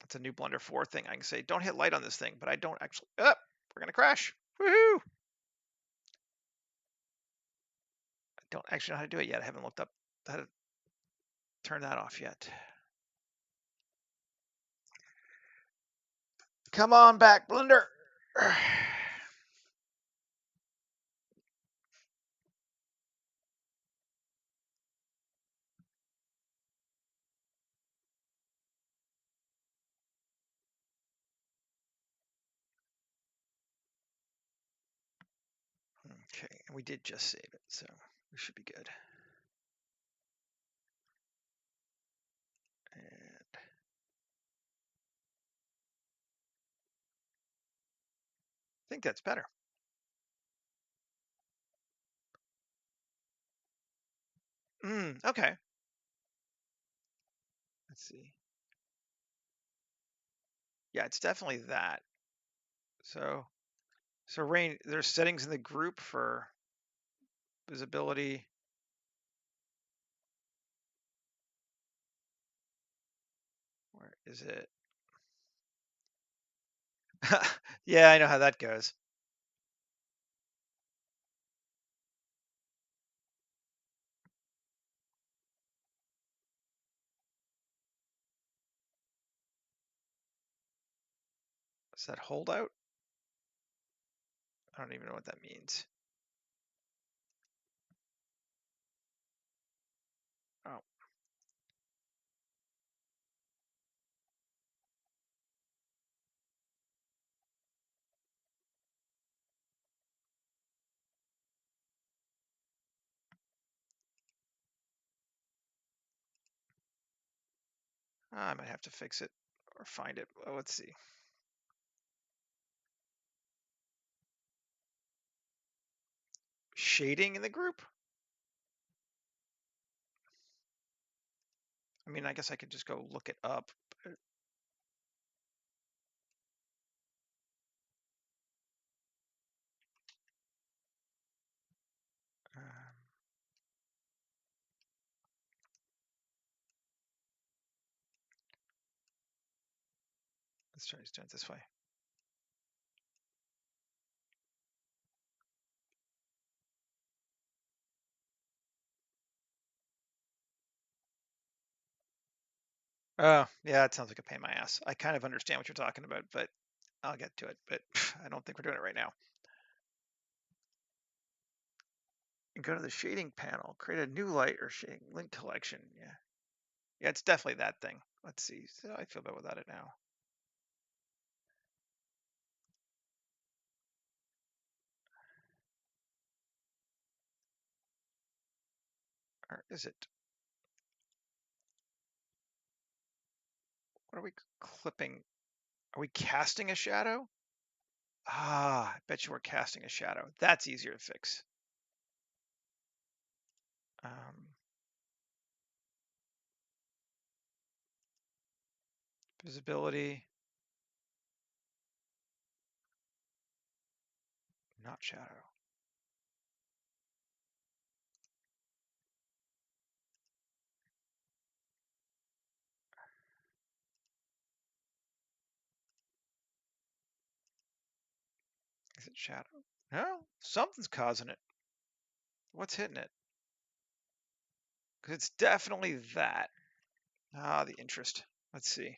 That's a new Blender 4 thing. I can say, don't hit light on this thing, but I don't actually. Oh, we're gonna crash. Woohoo! I don't actually know how to do it yet. I haven't looked up how to turn that off yet. Come on back, Blender. Okay, and we did just save it, so we should be good. And I think that's better. Okay. Let's see. Yeah, it's definitely that. So Rain, there's settings in the group for visibility. Where is it? Yeah, I know how that goes. Is that holdout? I don't even know what that means. Oh. I might have to fix it or find it. Oh, let's see. Shading in the group? I mean, I guess I could just go look it up. Um, let's try to do it this way. Oh, yeah, it sounds like a pain in my ass. I kind of understand what you're talking about, but I'll get to it. But I don't think we're doing it right now. And go to the shading panel, create a new light or shading link collection. Yeah. Yeah, it's definitely that thing. Let's see. So I feel better without it now. Or is it? What are we clipping? Are we casting a shadow? Ah, I bet you we're casting a shadow. That's easier to fix. Um, Visibility, not shadow. Is it shadow? No, something's causing it. What's hitting it? Because it's definitely that. Ah, the interest. Let's see.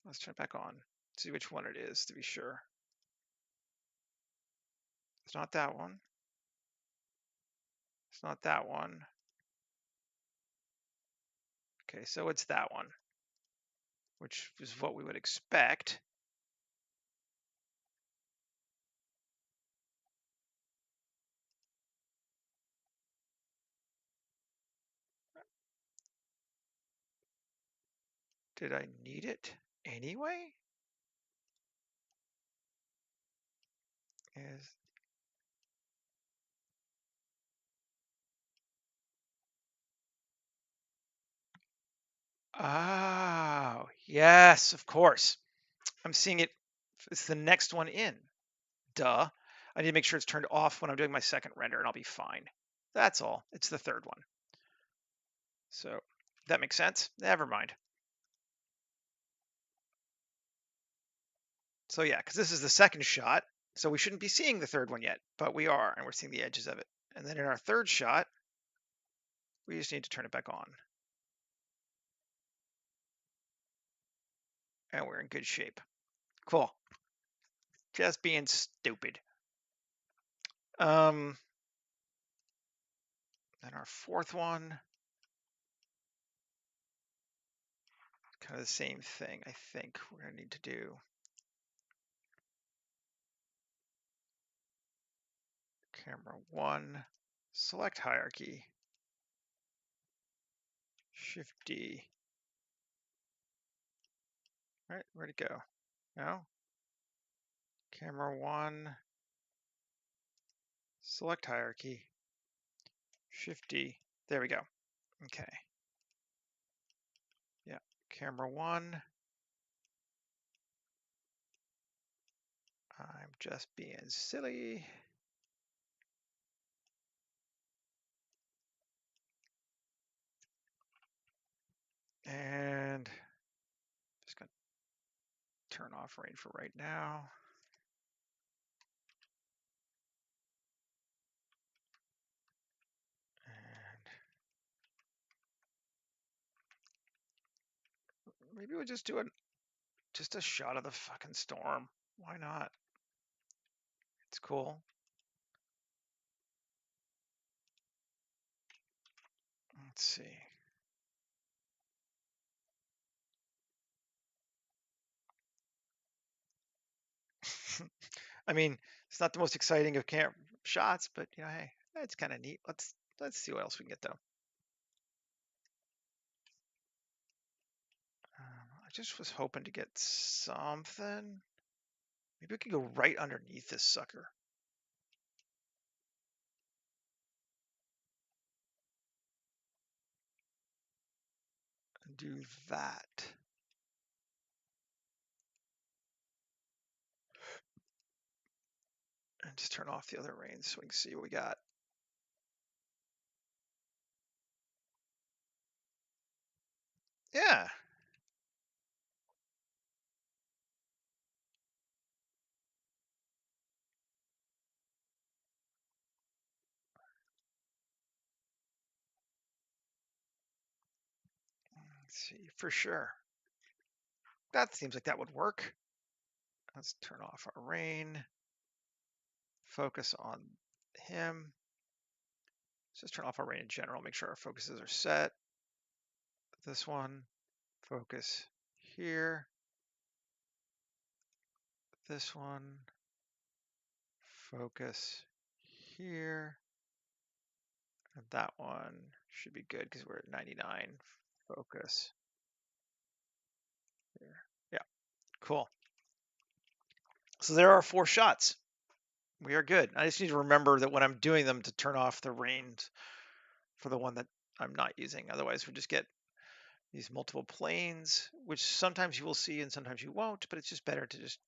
Let's turn it back on. See which one it is to be sure. It's not that one. It's not that one. Okay, so it's that one, which is what we would expect. Did I need it anyway? Is Oh, yes, of course. I'm seeing it. It's the next one in. Duh. I need to make sure it's turned off when I'm doing my second render and I'll be fine. That's all. It's the third one. So that makes sense. Never mind. So yeah, because this is the second shot, so we shouldn't be seeing the third one yet, but we are, and we're seeing the edges of it. And then in our third shot, we just need to turn it back on. And we're in good shape. Cool. Just being stupid. Then our fourth one, kind of the same thing, I think we're gonna need to do. Camera one, select hierarchy, Shift D. All right, where'd it go? No. Camera one, select hierarchy, Shift D. There we go. Okay. Yeah, camera one. I'm just being silly. And just gonna turn off rain for right now. And maybe we'll just do just a shot of the fucking storm. Why not? It's cool. Let's see. I mean, it's not the most exciting of camp shots, but you know, hey, it's kind of neat. Let's see what else we can get though. I just was hoping to get something. Maybe we could go right underneath this sucker. And do that. And just turn off the other rains so we can see what we got. Yeah. Let's see, for sure. That seems like that would work. Let's turn off our rain. Focus on him. Let's just turn off our rain in general. Make sure our focuses are set. This one, focus here. This one, focus here. And that one should be good because we're at 99. Focus here. Yeah, cool. So there are 4 shots. We are good. I just need to remember that when I'm doing them to turn off the rains for the one that I'm not using. Otherwise, we just get these multiple planes, which sometimes you will see and sometimes you won't, but it's just better to just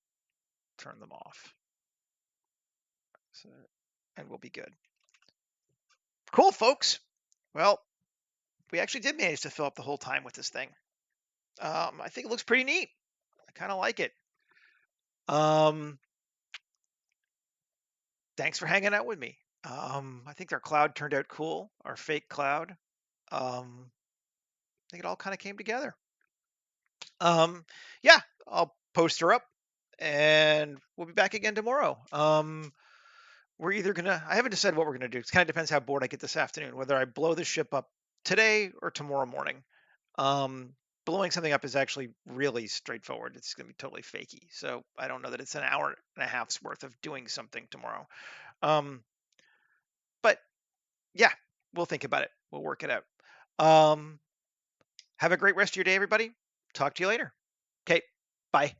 turn them off. So, and we'll be good. Cool, folks. Well, we actually did manage to fill up the whole time with this thing. I think it looks pretty neat. I kind of like it. Thanks for hanging out with me. I think our cloud turned out cool, our fake cloud. I think it all kind of came together. Yeah, I'll post her up and we'll be back again tomorrow. We're either gonna, I haven't decided what we're gonna do. It kind of depends how bored I get this afternoon, whether I blow the ship up today or tomorrow morning. Blowing something up is actually really straightforward. It's gonna be totally fakey. So I don't know that it's an hour and a half's worth of doing something tomorrow. But yeah, we'll think about it. We'll work it out. Have a great rest of your day, everybody. Talk to you later. Okay, bye.